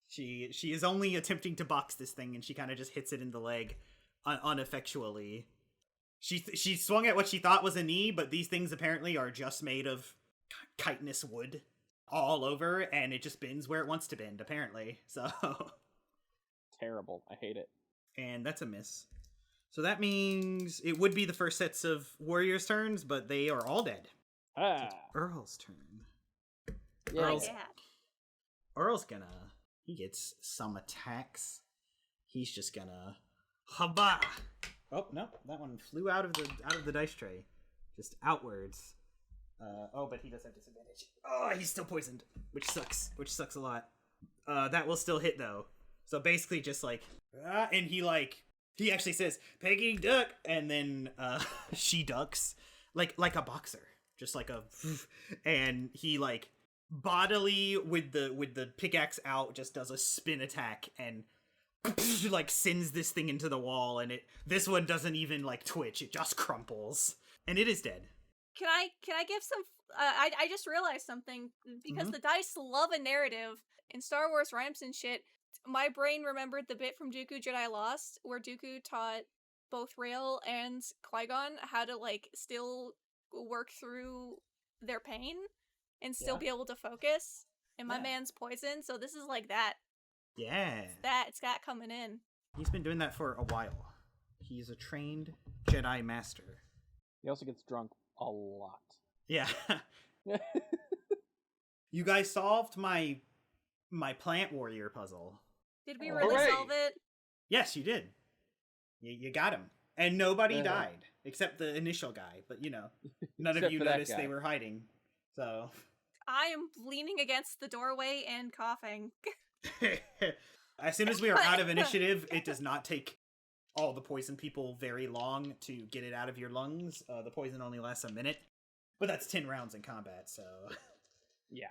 Speaker 1: She is only attempting to box this thing, and she kind of just hits it in the leg ineffectually. She swung at what she thought was a knee, but these things apparently are just made of chitinous wood all over, and it just bends where it wants to bend, apparently. So,
Speaker 3: Terrible. I hate it.
Speaker 1: and that's a miss. So that means it would be the first sets of warriors' turns, but they are all dead.
Speaker 3: Ah.
Speaker 1: Earl's turn.
Speaker 3: Yeah.
Speaker 1: Earl's-
Speaker 2: Yeah.
Speaker 1: Earl's he gets some attacks. He's just gonna haba. Oh no, that one flew out of the dice tray, just outwards. But he does have disadvantage. Oh, he's still poisoned, which sucks a lot. That will still hit though. So basically just like, and he actually says, Peggy, duck, and then she ducks like a boxer, just like a, and he like bodily with the pickaxe out just does a spin attack and like sends this thing into the wall, and this one doesn't even like twitch, it just crumples, and it is dead.
Speaker 2: Can I give some? I just realized something because the dice love a narrative in Star Wars rhymes and shit. My brain remembered the bit from Dooku Jedi Lost where Dooku taught both Rael and Qui-Gon how to like still work through their pain and still be able to focus. And my man's poisoned, so this is like that.
Speaker 1: Yeah.
Speaker 2: It's that coming in.
Speaker 1: He's been doing that for a while. He's a trained Jedi master.
Speaker 3: He also gets drunk a lot.
Speaker 1: Yeah. You guys solved my plant warrior puzzle.
Speaker 2: Did we really solve it?
Speaker 1: Yes, you did. You got him. And nobody died, except the initial guy. But, you know, none of you noticed they were hiding. So
Speaker 2: I am leaning against the doorway and coughing.
Speaker 1: As soon as we are out of initiative, it does not take all the poison people very long to get it out of your lungs. The poison only lasts a minute. But that's 10 rounds in combat, so...
Speaker 3: Yeah.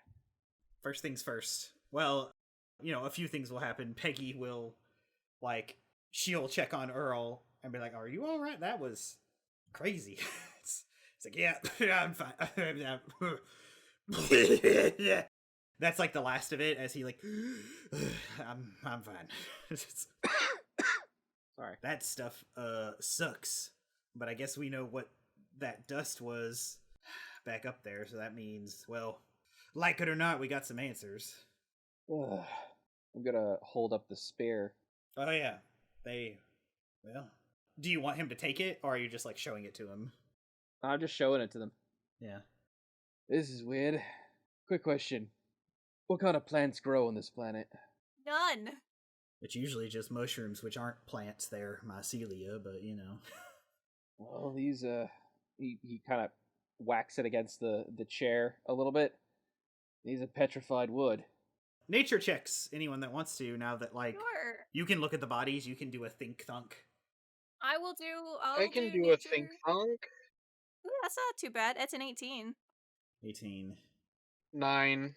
Speaker 1: First things first. Well, you know, a few things will happen. Peggy will, like, she'll check on Earl and be like, are you alright? That was crazy. It's like, yeah, I'm fine. That's like the last of it as he like, I'm fine.
Speaker 3: Sorry.
Speaker 1: That stuff sucks. But I guess we know what that dust was back up there, so that means, well, like it or not, we got some answers.
Speaker 3: I'm gonna hold up the spear.
Speaker 1: Oh yeah. Well, do you want him to take it, or are you just like showing it to him?
Speaker 3: I'm just showing it to them.
Speaker 1: Yeah.
Speaker 3: This is weird. Quick question. What kind of plants grow on this planet?
Speaker 2: None.
Speaker 1: It's usually just mushrooms, which aren't plants, they're mycelia, but you know.
Speaker 3: Well, these, he kind of whacks it against the chair a little bit. These are petrified wood.
Speaker 1: Nature checks, anyone that wants to, now that, like,
Speaker 2: Sure.
Speaker 1: you can look at the bodies, you can do a think thunk.
Speaker 2: I
Speaker 5: can do
Speaker 2: nature.
Speaker 5: a think thunk.
Speaker 2: Ooh, that's not too bad. That's an 18.
Speaker 1: 18.
Speaker 5: 9.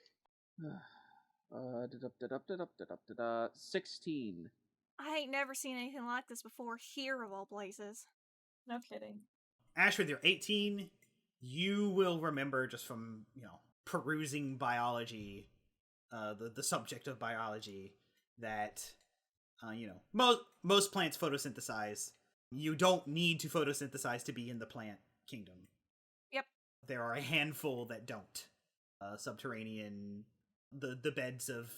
Speaker 3: 16.
Speaker 2: I ain't never seen anything like this before here of all places.
Speaker 4: No kidding.
Speaker 1: Ash, with your 18, you will remember just from, you know, perusing biology, the subject of biology, that, you know, most plants photosynthesize. You don't need to photosynthesize to be in the plant kingdom.
Speaker 2: Yep. There
Speaker 1: are a handful that don't. Subterranean, the beds of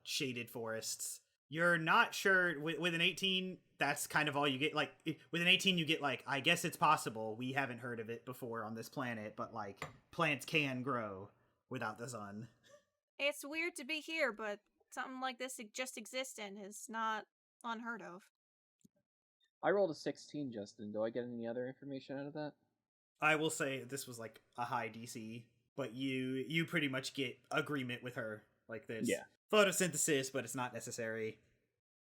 Speaker 1: shaded forests. You're not sure, with an 18, that's kind of all you get. Like, with an 18, you get, like, I guess it's possible. We haven't heard of it before on this planet, but, like, plants can grow without the sun.
Speaker 2: It's weird to be here, but something like this just existing is not unheard of.
Speaker 3: I rolled a 16, Justin. Do I get any other information out of that?
Speaker 1: I will say this was, like, a high DC, but you pretty much get agreement with her. Like, there's photosynthesis, but it's not necessary.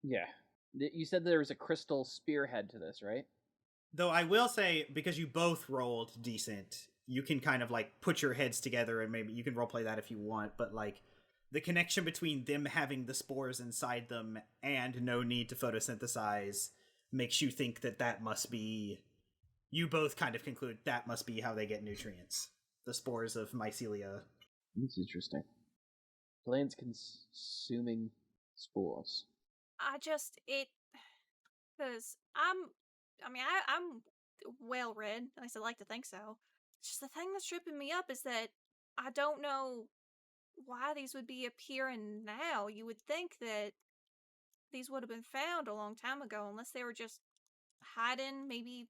Speaker 3: Yeah. You said there was a crystal spearhead to this, right?
Speaker 1: Though I will say, because you both rolled decent, you can kind of, like, put your heads together, and maybe you can roleplay that if you want, but, like, the connection between them having the spores inside them and no need to photosynthesize makes you think that must be... You both kind of conclude that must be how they get nutrients. The spores of mycelia.
Speaker 3: That's interesting. Plants consuming spores.
Speaker 2: Because I'm well read. At least I like to think so. Just the thing that's tripping me up is that I don't know why these would be appearing now. You would think that these would have been found a long time ago, unless they were just hiding. Maybe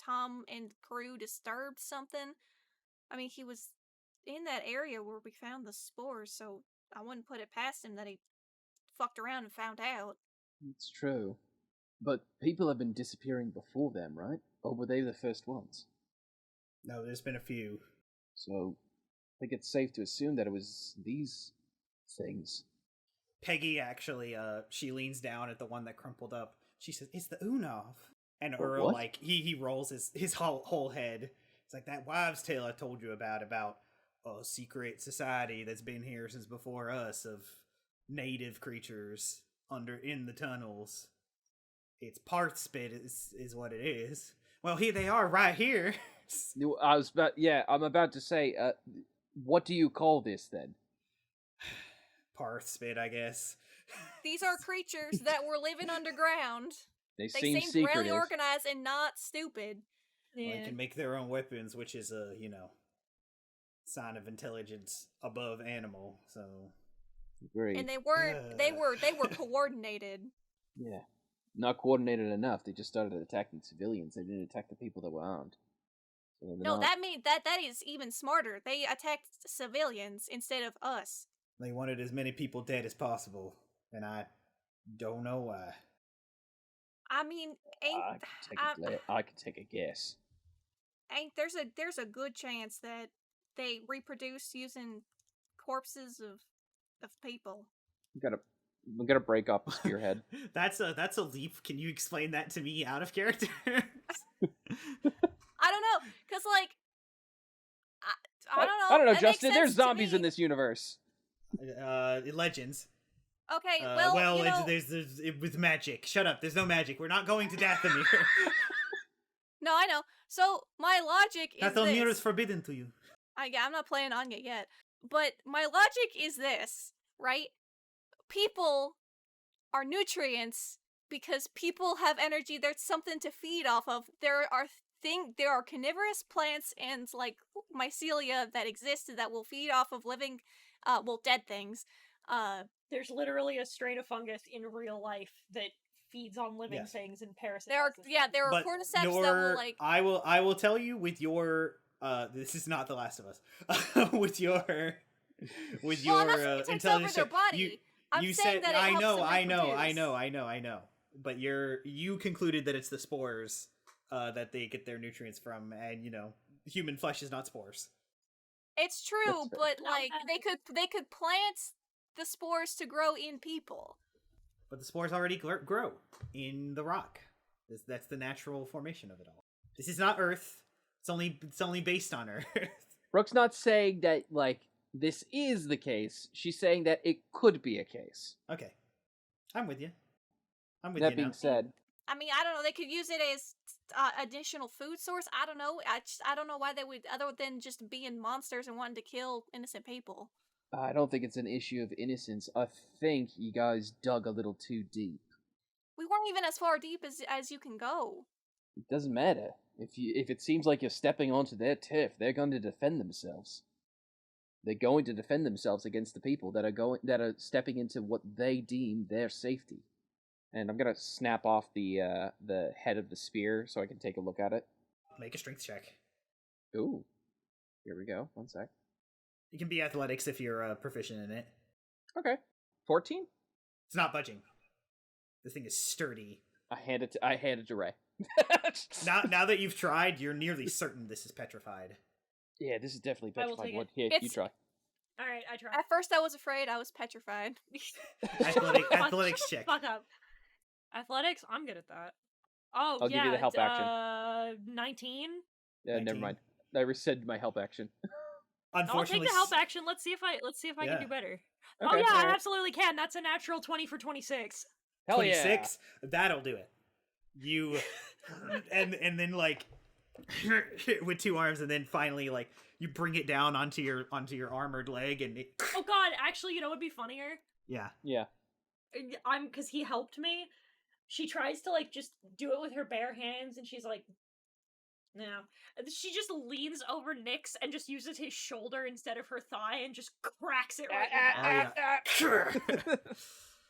Speaker 2: Tom and crew disturbed something. I mean, he was in that area where we found the spores, so I wouldn't put it past him that he fucked around and found out.
Speaker 3: It's true. But people have been disappearing before them, right? Or were they the first ones?
Speaker 1: No, there's been a few.
Speaker 3: So, I think it's safe to assume that it was these things.
Speaker 1: Peggy actually, she leans down at the one that crumpled up. She says, "It's the Unov." And
Speaker 3: What?
Speaker 1: Earl, like, he rolls his whole head. It's like that wives' tale I told you about a secret society that's been here since before us of native creatures in the tunnels. It's Parthspit is what it is. Well, here they are right here.
Speaker 3: I'm about to say, what do you call this then?
Speaker 1: Parthspit, I guess.
Speaker 2: These are creatures that were living underground.
Speaker 3: They
Speaker 2: They
Speaker 3: seem
Speaker 2: seem really
Speaker 3: secretive.
Speaker 2: organized and not stupid.
Speaker 1: Well, they can make their own weapons, which is a, sign of intelligence above animal, so...
Speaker 3: Great.
Speaker 2: And they were coordinated.
Speaker 3: Yeah. Not coordinated enough. They just started attacking civilians. They didn't attack the people that were armed. So
Speaker 2: No, that is even smarter. They attacked civilians instead of us.
Speaker 1: They wanted as many people dead as possible, and I don't know why.
Speaker 2: I mean,
Speaker 3: I could take a guess.
Speaker 2: There's a good chance that they reproduce using corpses of people.
Speaker 3: We gotta break up the spearhead.
Speaker 1: That's a leap. Can you explain that to me out of character?
Speaker 2: I don't know, cause like I don't know.
Speaker 3: I don't know,
Speaker 2: It makes
Speaker 3: Justin. There's
Speaker 2: sense to
Speaker 3: zombies in
Speaker 2: me.
Speaker 3: this universe.
Speaker 1: Legends.
Speaker 2: Okay, well,
Speaker 1: there's with magic. Shut up. There's no magic. We're not going to Dathomir.
Speaker 2: No, I know. So my logic is
Speaker 1: Dathomir
Speaker 2: this.
Speaker 1: is forbidden to you.
Speaker 2: I'm not playing Anya yet, but my logic is this, right? People are nutrients because people have energy. There's something to feed off of. There are carnivorous plants and like mycelia that exist that will feed off of living, dead things.
Speaker 4: There's literally a strain of fungus in real life that feeds on living
Speaker 1: Yes.
Speaker 4: things and parasites.
Speaker 2: There are
Speaker 1: But
Speaker 2: cordyceps that will like.
Speaker 1: I will tell you with your this is not The Last of Us. with your
Speaker 2: Well, I'm not saying it takes over
Speaker 1: intelligence
Speaker 2: their
Speaker 1: check,
Speaker 2: body. I'm
Speaker 1: you
Speaker 2: saying
Speaker 1: said
Speaker 2: that it helps them
Speaker 1: I
Speaker 2: reproduce.
Speaker 1: know. But you concluded that it's the spores that they get their nutrients from, and human flesh is not spores.
Speaker 2: It's true,
Speaker 3: That's fair.
Speaker 2: but like they could plant the spores to grow in people.
Speaker 1: But the spores already grow in the rock. That's the natural formation of it all. This is not Earth. It's only based on Earth.
Speaker 3: Brooke's not saying that, like, this is the case. She's saying that it could be a case.
Speaker 1: Okay, I'm with you.
Speaker 3: That being said,
Speaker 2: I mean, I don't know. They could use it as additional food source. I don't know. I don't know why they would, other than just being monsters and wanting to kill innocent people.
Speaker 3: I don't think it's an issue of innocence. I think you guys dug a little too deep.
Speaker 2: We weren't even as far deep as you can go.
Speaker 3: It doesn't matter. If it seems like you're stepping onto their turf, they're going to defend themselves. They're going to defend themselves against the people that are stepping into what they deem their safety. And I'm gonna snap off the head of the spear so I can take a look at it.
Speaker 1: Make a strength check.
Speaker 3: Ooh, here we go. 1 sec.
Speaker 1: It can be athletics if you're proficient in it.
Speaker 3: Okay, 14.
Speaker 1: It's not budging. This thing is sturdy.
Speaker 3: I hand it to Ray.
Speaker 1: Now that you've tried, you're nearly certain this is petrified.
Speaker 3: Yeah, this is definitely
Speaker 4: I will
Speaker 3: petrified
Speaker 4: take
Speaker 3: wood.
Speaker 4: it.
Speaker 3: Here, you try.
Speaker 4: All right, I try.
Speaker 2: At first, I was afraid. I was petrified.
Speaker 1: Athletics check.
Speaker 4: Fuck up. Athletics, I'm good at that. Oh,
Speaker 3: I'll give you the help
Speaker 4: action. 19.
Speaker 3: Yeah, never
Speaker 1: 19.
Speaker 3: mind. I rescind my help action.
Speaker 4: I'll take
Speaker 1: Unfortunately,
Speaker 4: the help action. Let's see if I
Speaker 1: Yeah.
Speaker 4: can do better.
Speaker 3: Okay,
Speaker 4: Oh yeah, I
Speaker 3: alright.
Speaker 4: absolutely can. That's a natural 20 for 26.
Speaker 3: Hell
Speaker 1: 26. That'll do it. You and then like with two arms, and then finally like you bring it down onto your armored leg, and it.
Speaker 4: Oh god, actually, you know what'd be funnier?
Speaker 1: Yeah.
Speaker 3: Yeah.
Speaker 4: Because he helped me. She tries to like just do it with her bare hands, and she's like, no. She just leans over Nyx and just uses his shoulder instead of her thigh and just cracks it right in the back.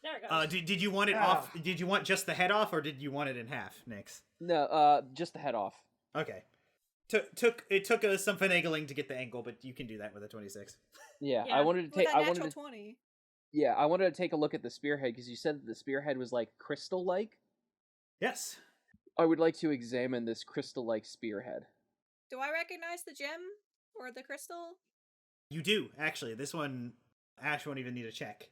Speaker 4: There it goes.
Speaker 1: Did you want it off? Did you want just the head off, or did you want it in half, Nyx?
Speaker 3: No, just the head off.
Speaker 1: Okay. Took us some finagling to get the angle, but you can do that with a 26.
Speaker 3: Yeah,
Speaker 4: Yeah.
Speaker 3: I wanted to take.
Speaker 2: With a natural 20.
Speaker 3: Yeah, I wanted to take a look at the spearhead because you said that the spearhead was like crystal-like.
Speaker 1: Yes.
Speaker 3: I would like to examine this crystal-like spearhead.
Speaker 2: Do I recognize the gem or the crystal?
Speaker 1: You do, actually. This one, Ash won't even need a check.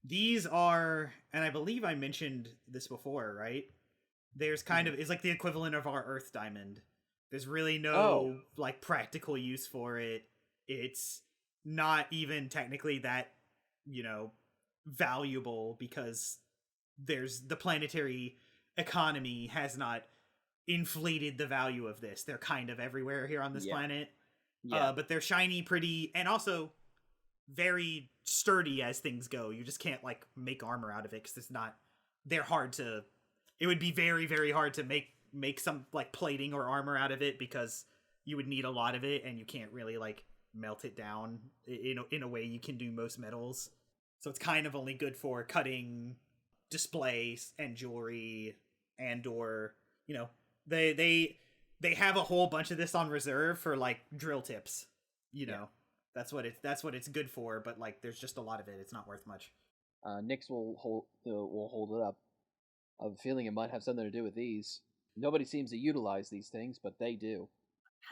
Speaker 1: These are, and I believe I mentioned this before, right? There's kind of, it's like the equivalent of our Earth Diamond. There's really no, like, practical use for it. It's not even technically that, valuable because there's the planetary economy has not inflated the value of this. They're kind of everywhere here on this planet. Yeah. But they're shiny, pretty, and also very sturdy as things go. You just can't, like, make armor out of it because they're hard to, it would be very, very hard to make some, like, plating or armor out of it because you would need a lot of it and you can't really, like, melt it down in a way you can do most metals. So it's kind of only good for cutting displays and jewelry and or, they have a whole bunch of this on reserve for, like, drill tips, That's what it's good for, but, like, there's just a lot of it. It's not worth much.
Speaker 3: Nyx will hold it up. I have a feeling it might have something to do with these. Nobody seems to utilize these things, but they do.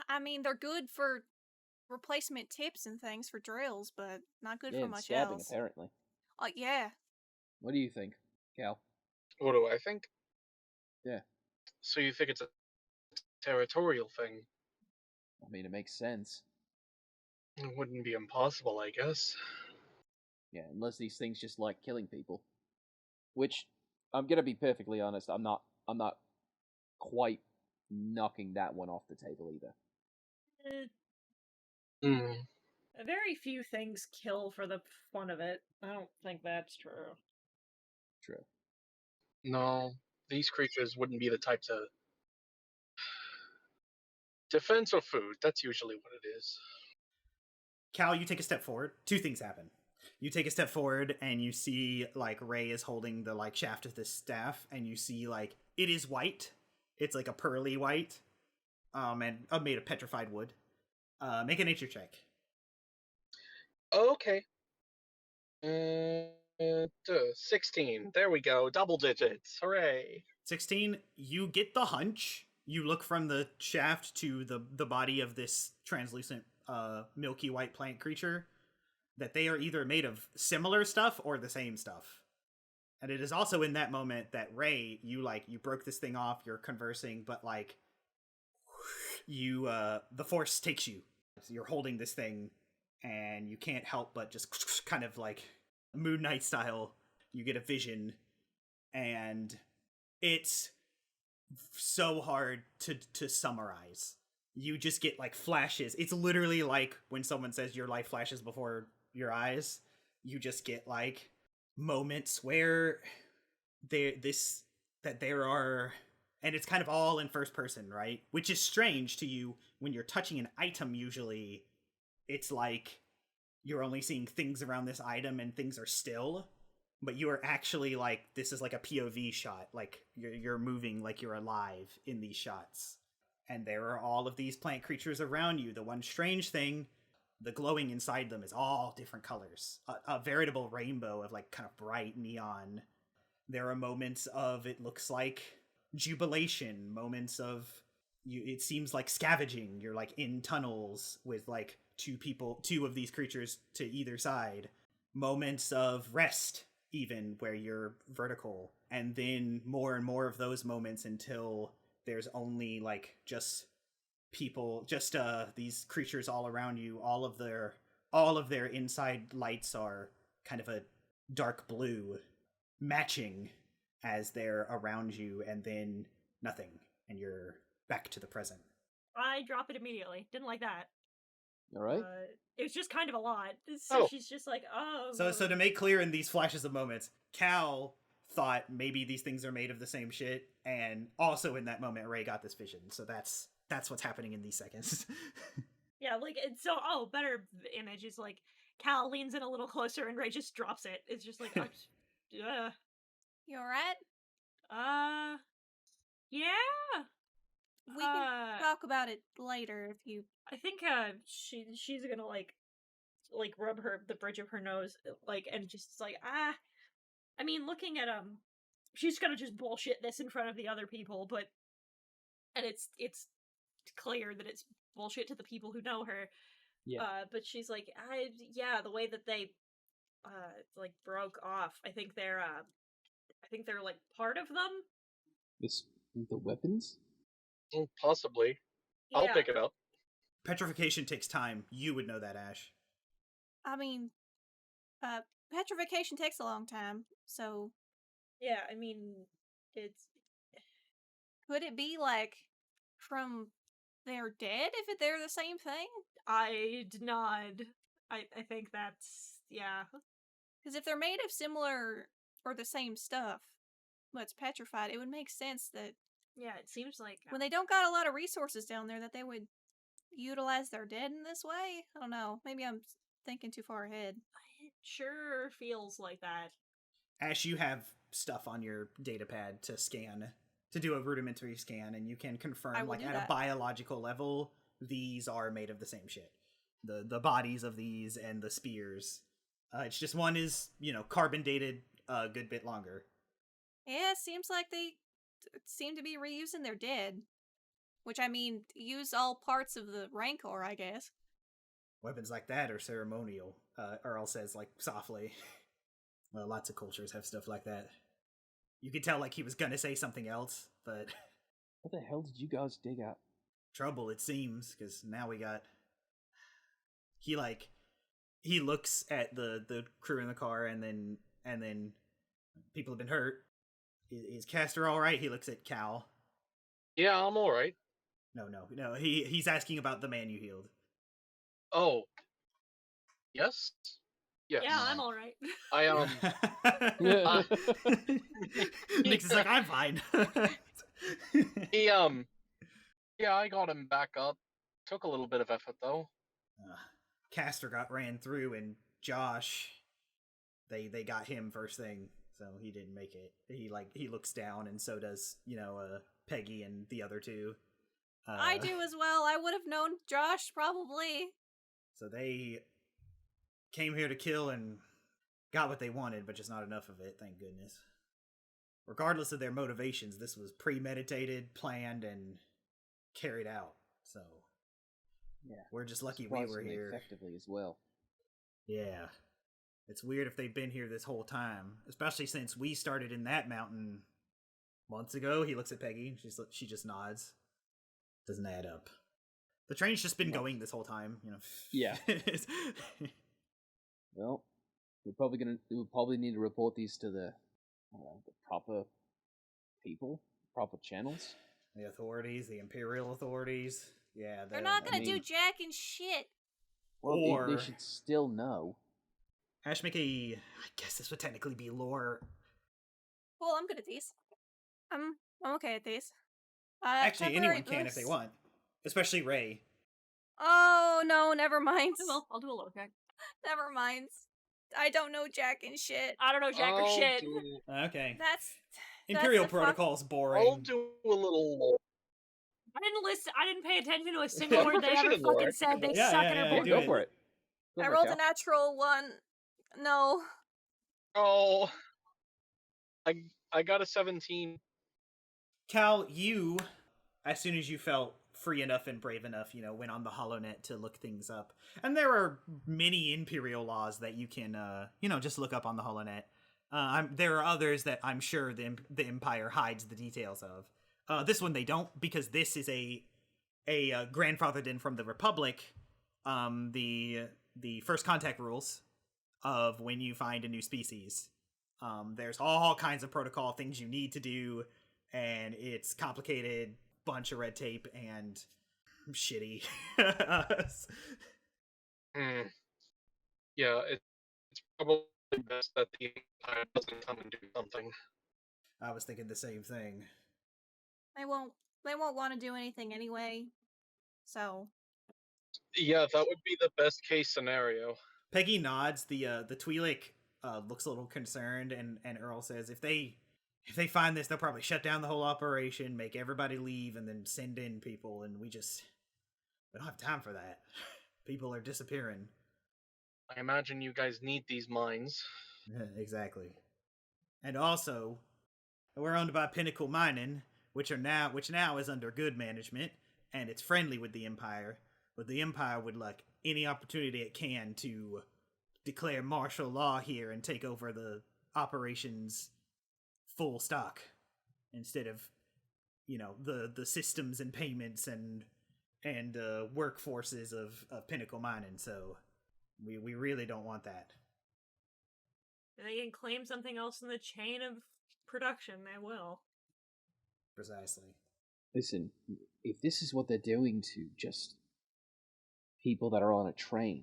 Speaker 2: I mean, they're good for replacement tips and things for drills, but not good for much
Speaker 3: stabbing,
Speaker 2: else.
Speaker 3: Apparently.
Speaker 2: Yeah.
Speaker 3: What do you think, Cal?
Speaker 5: What do I think?
Speaker 3: Yeah.
Speaker 5: So you think it's a territorial thing?
Speaker 3: I mean, it makes sense.
Speaker 5: It wouldn't be impossible, I guess.
Speaker 3: Yeah, unless these things just like killing people. Which, I'm gonna be perfectly honest, I'm not quite knocking that one off the table either.
Speaker 4: Very few things kill for the fun of it. I don't think that's true.
Speaker 3: True.
Speaker 5: No, these creatures wouldn't be the type to... Defense or food, that's usually what it is.
Speaker 1: Cal, you take a step forward. Two things happen. You take a step forward and you see, like, Ray is holding the, like, shaft of this staff, and you see, like, it is white. It's like a pearly white, and made of petrified wood. Make a nature check.
Speaker 5: Okay. 16. There we go. Double digits. Hooray.
Speaker 1: 16. You get the hunch. You look from the shaft to the body of this translucent, milky white plant creature, that they are either made of similar stuff or the same stuff. And it is also in that moment that Ray, you broke this thing off, you're conversing, but, like, the force takes you. So you're holding this thing, and you can't help but just kind of, like, Moon Knight style, you get a vision, and it's so hard to summarize. You just get, like, flashes. It's literally like when someone says your life flashes before your eyes. You just get, like, moments where there are, and it's kind of all in first person, right? Which is strange to you when you're touching an item. Usually it's like you're only seeing things around this item and things are still, but you are actually, like, this is like a POV shot, like you're moving like you're alive in these shots. And there are all of these plant creatures around you. The one strange thing, the glowing inside them is all different colors. A veritable rainbow of, like, kind of bright neon. There are moments of, it looks like jubilation, moments of, it seems like scavenging. You're, like, in tunnels with, like, two of these creatures to either side. Moments of rest, even, where you're vertical. And then more and more of those moments until there's only, like, just people, just these creatures all around you. All of their inside lights are kind of a dark blue, matching as they're around you, and then nothing, and you're back to the present.
Speaker 4: I drop it immediately. Didn't like that.
Speaker 3: All right.
Speaker 4: It was just kind of a lot. So she's just like, oh.
Speaker 1: So to make clear in these flashes of moments, Cal thought maybe these things are made of the same shit, and also in that moment Ray got this vision. So that's what's happening in these seconds.
Speaker 4: Yeah, like, it's so, better image is, like, Cal leans in a little closer and Ray just drops it. It's just like,
Speaker 2: You alright?
Speaker 4: Yeah.
Speaker 2: We can talk about it later if you...
Speaker 4: I think, she's gonna, like rub the bridge of her nose, like, and just, like, I mean, looking at, she's gonna just bullshit this in front of the other people, but, and it's clear that it's bullshit to the people who know her.
Speaker 3: Yeah.
Speaker 4: But she's like, the way that they like broke off. I think they're like part of them.
Speaker 3: This the weapons?
Speaker 5: Possibly. I'll
Speaker 4: Yeah.
Speaker 5: pick it up.
Speaker 1: Petrification takes time. You would know that, Ash.
Speaker 2: I mean, petrification takes a long time, so
Speaker 4: Yeah, I mean, it's
Speaker 2: could it be like from they're dead if they're the same thing?
Speaker 4: I'd nod. I think that's yeah.
Speaker 2: Because if they're made of similar or the same stuff, but it's petrified, it would make sense that
Speaker 4: Yeah, it seems like
Speaker 2: when they don't got a lot of resources down there, that they would utilize their dead in this way. I don't know. Maybe I'm thinking too far ahead.
Speaker 4: it sure feels like that.
Speaker 1: Ash, you have stuff on your data pad to scan, to do a rudimentary scan, and you can
Speaker 2: I
Speaker 1: confirm,
Speaker 2: will
Speaker 1: like,
Speaker 2: do
Speaker 1: at
Speaker 2: that.
Speaker 1: a biological level, these are made of the same shit. The bodies of these and the spears. It's just one is, carbon dated a good bit longer.
Speaker 2: Yeah, it seems like they seem to be reusing their dead. Which, I mean, use all parts of the Rancor, I guess.
Speaker 1: Weapons like that are ceremonial, Earl says, like, softly. Well, lots of cultures have stuff like that. You could tell, like, he was gonna say something else, but...
Speaker 3: What the hell did you guys dig up?
Speaker 1: Trouble, it seems, because now we got... He looks at the crew in the car, and then people have been hurt. Is Castor alright? He looks at Cal.
Speaker 5: Yeah, I'm alright.
Speaker 1: No, he's asking about the man you healed.
Speaker 5: Oh. Yes? Yes.
Speaker 4: Yeah, I'm all right.
Speaker 5: I
Speaker 1: Nix is like, I'm fine.
Speaker 5: Yeah, I got him back up. Took a little bit of effort though.
Speaker 1: Castor got ran through, and Josh, they got him first thing, so he didn't make it. He looks down, and so does Peggy and the other two.
Speaker 2: I do as well. I would have known Josh, probably.
Speaker 1: So they came here to kill and got what they wanted, but just not enough of it, thank goodness. Regardless of their motivations, this was premeditated, planned, and carried out. So
Speaker 3: Yeah.
Speaker 1: we're just lucky we were
Speaker 3: Surprisingly
Speaker 1: here.
Speaker 3: effectively as well.
Speaker 1: Yeah. It's weird if they've been here this whole time, especially since we started in that mountain months ago. He looks at Peggy. She just nods. Doesn't add up. The train's just been going this whole time,
Speaker 3: Yeah. Well, we'll probably need to report these to the proper people, proper channels.
Speaker 1: The authorities, the Imperial authorities. Yeah,
Speaker 2: They're not gonna do
Speaker 3: mean-
Speaker 2: jack and shit.
Speaker 3: Well,
Speaker 1: Or-
Speaker 3: they should still know.
Speaker 1: Ash, make I guess this would technically be lore.
Speaker 2: Well, I'm good at these. I'm okay at these.
Speaker 1: Actually,
Speaker 2: temporary
Speaker 1: anyone can if they
Speaker 2: boost.
Speaker 1: want. Especially Ray.
Speaker 2: Oh, no, never mind.
Speaker 4: Well, I'll do a low check.
Speaker 2: Never mind. I don't know jack and shit.
Speaker 4: I don't know jack or shit.
Speaker 1: Okay.
Speaker 2: That's
Speaker 1: Imperial
Speaker 2: the fuck-
Speaker 1: protocol's
Speaker 5: I'll
Speaker 1: boring.
Speaker 5: do a little lore.
Speaker 4: I didn't listen. I didn't pay attention to a single word they
Speaker 5: proficient
Speaker 4: ever
Speaker 5: in lore.
Speaker 4: fucking said. They
Speaker 1: Yeah,
Speaker 4: suck
Speaker 1: yeah,
Speaker 4: at
Speaker 1: yeah,
Speaker 4: it.
Speaker 1: do
Speaker 3: Go
Speaker 1: it.
Speaker 3: for it. Go
Speaker 2: I
Speaker 3: for it,
Speaker 2: rolled
Speaker 3: Cal.
Speaker 2: a natural one. No.
Speaker 5: Oh. I got a 17.
Speaker 1: Cal, you, as soon as you felt free enough and brave enough, went on the HoloNet to look things up. And there are many Imperial laws that you can, just look up on the HoloNet. There are others that I'm sure the Empire hides the details of. This one they don't, because this is a grandfathered in from the Republic, the first contact rules of when you find a new species. There's all kinds of protocol things you need to do, and it's complicated, bunch of red tape, and shitty.
Speaker 5: Yeah, it's probably best that the Empire doesn't come and do something.
Speaker 1: I was thinking the same thing.
Speaker 2: They won't want to do anything anyway. So
Speaker 5: Yeah, that would be the best case scenario.
Speaker 1: Peggy nods. The Twi'lek looks a little concerned, and Earl says if they find this, they'll probably shut down the whole operation, make everybody leave, and then send in people. And we don't have time for that. People are disappearing.
Speaker 5: I imagine you guys need these mines.
Speaker 1: Exactly. And also, we're owned by Pinnacle Mining, which now is under good management, and it's friendly with the Empire. But the Empire would like any opportunity it can to declare martial law here and take over the operations full stock instead of, the systems and payments and workforces of Pinnacle Mining. So we really don't want that.
Speaker 4: And they can claim something else in the chain of production, they will.
Speaker 1: Precisely.
Speaker 3: Listen, if this is what they're doing to just people that are on a train,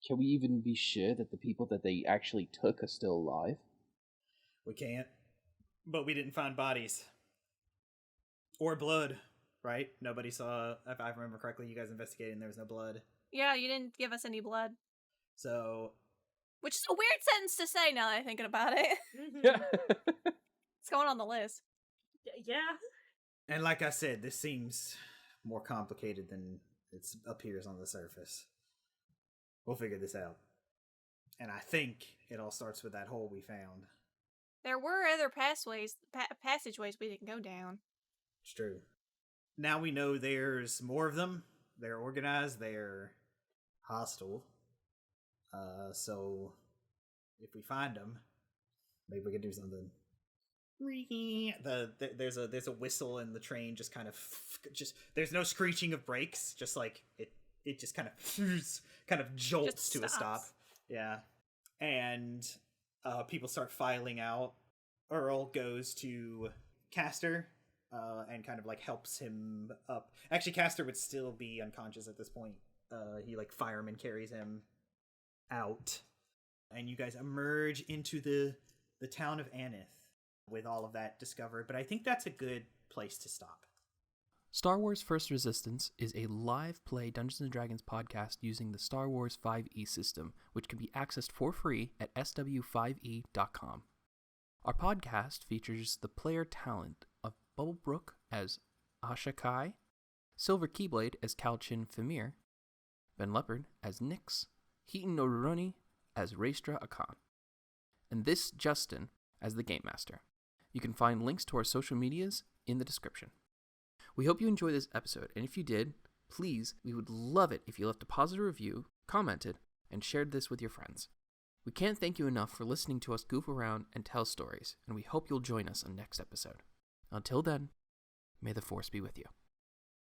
Speaker 3: can we even be sure that the people that they actually took are still alive?
Speaker 1: We can't. But we didn't find bodies. Or blood, right? Nobody saw, if I remember correctly, you guys investigated and there was no blood.
Speaker 2: Yeah, you didn't give us any blood.
Speaker 1: So...
Speaker 2: Which is a weird sentence to say now that I'm thinking about it. It's going on the list.
Speaker 4: Yeah.
Speaker 1: And like I said, this seems more complicated than it appears on the surface. We'll figure this out. And I think it all starts with that hole we found.
Speaker 2: There were other passageways we didn't go down.
Speaker 1: It's true. Now we know there's more of them. They're organized. They're hostile. So if we find them, maybe we can do something. There's a whistle in the train. Just there's no screeching of brakes. Just like it just kind of jolts to a stop. Yeah, and people start filing out. Earl goes to Castor. And kind of like helps him up. Actually, Castor would still be unconscious at this point. He fireman carries him out, and you guys emerge into the town of Aneth with all of that discovered. But I think that's a good place to stop.
Speaker 6: Star Wars First Resistance is a live play Dungeons & Dragons podcast using the Star Wars 5e system, which can be accessed for free at sw5e.com. Our podcast features the player talent of BubblingBrooke as Ashaa-kai, Silver Keyblade as Calchin Phimiir, Ben Lepard as Nyx, HitenNoRuroni as Raestra Akkan, and this Justin as the Game Master. You can find links to our social medias in the description. We hope you enjoyed this episode, and if you did, please, we would love it if you left a positive review, commented, and shared this with your friends. We can't thank you enough for listening to us goof around and tell stories, and we hope you'll join us on next episode. Until then, may the Force be with you.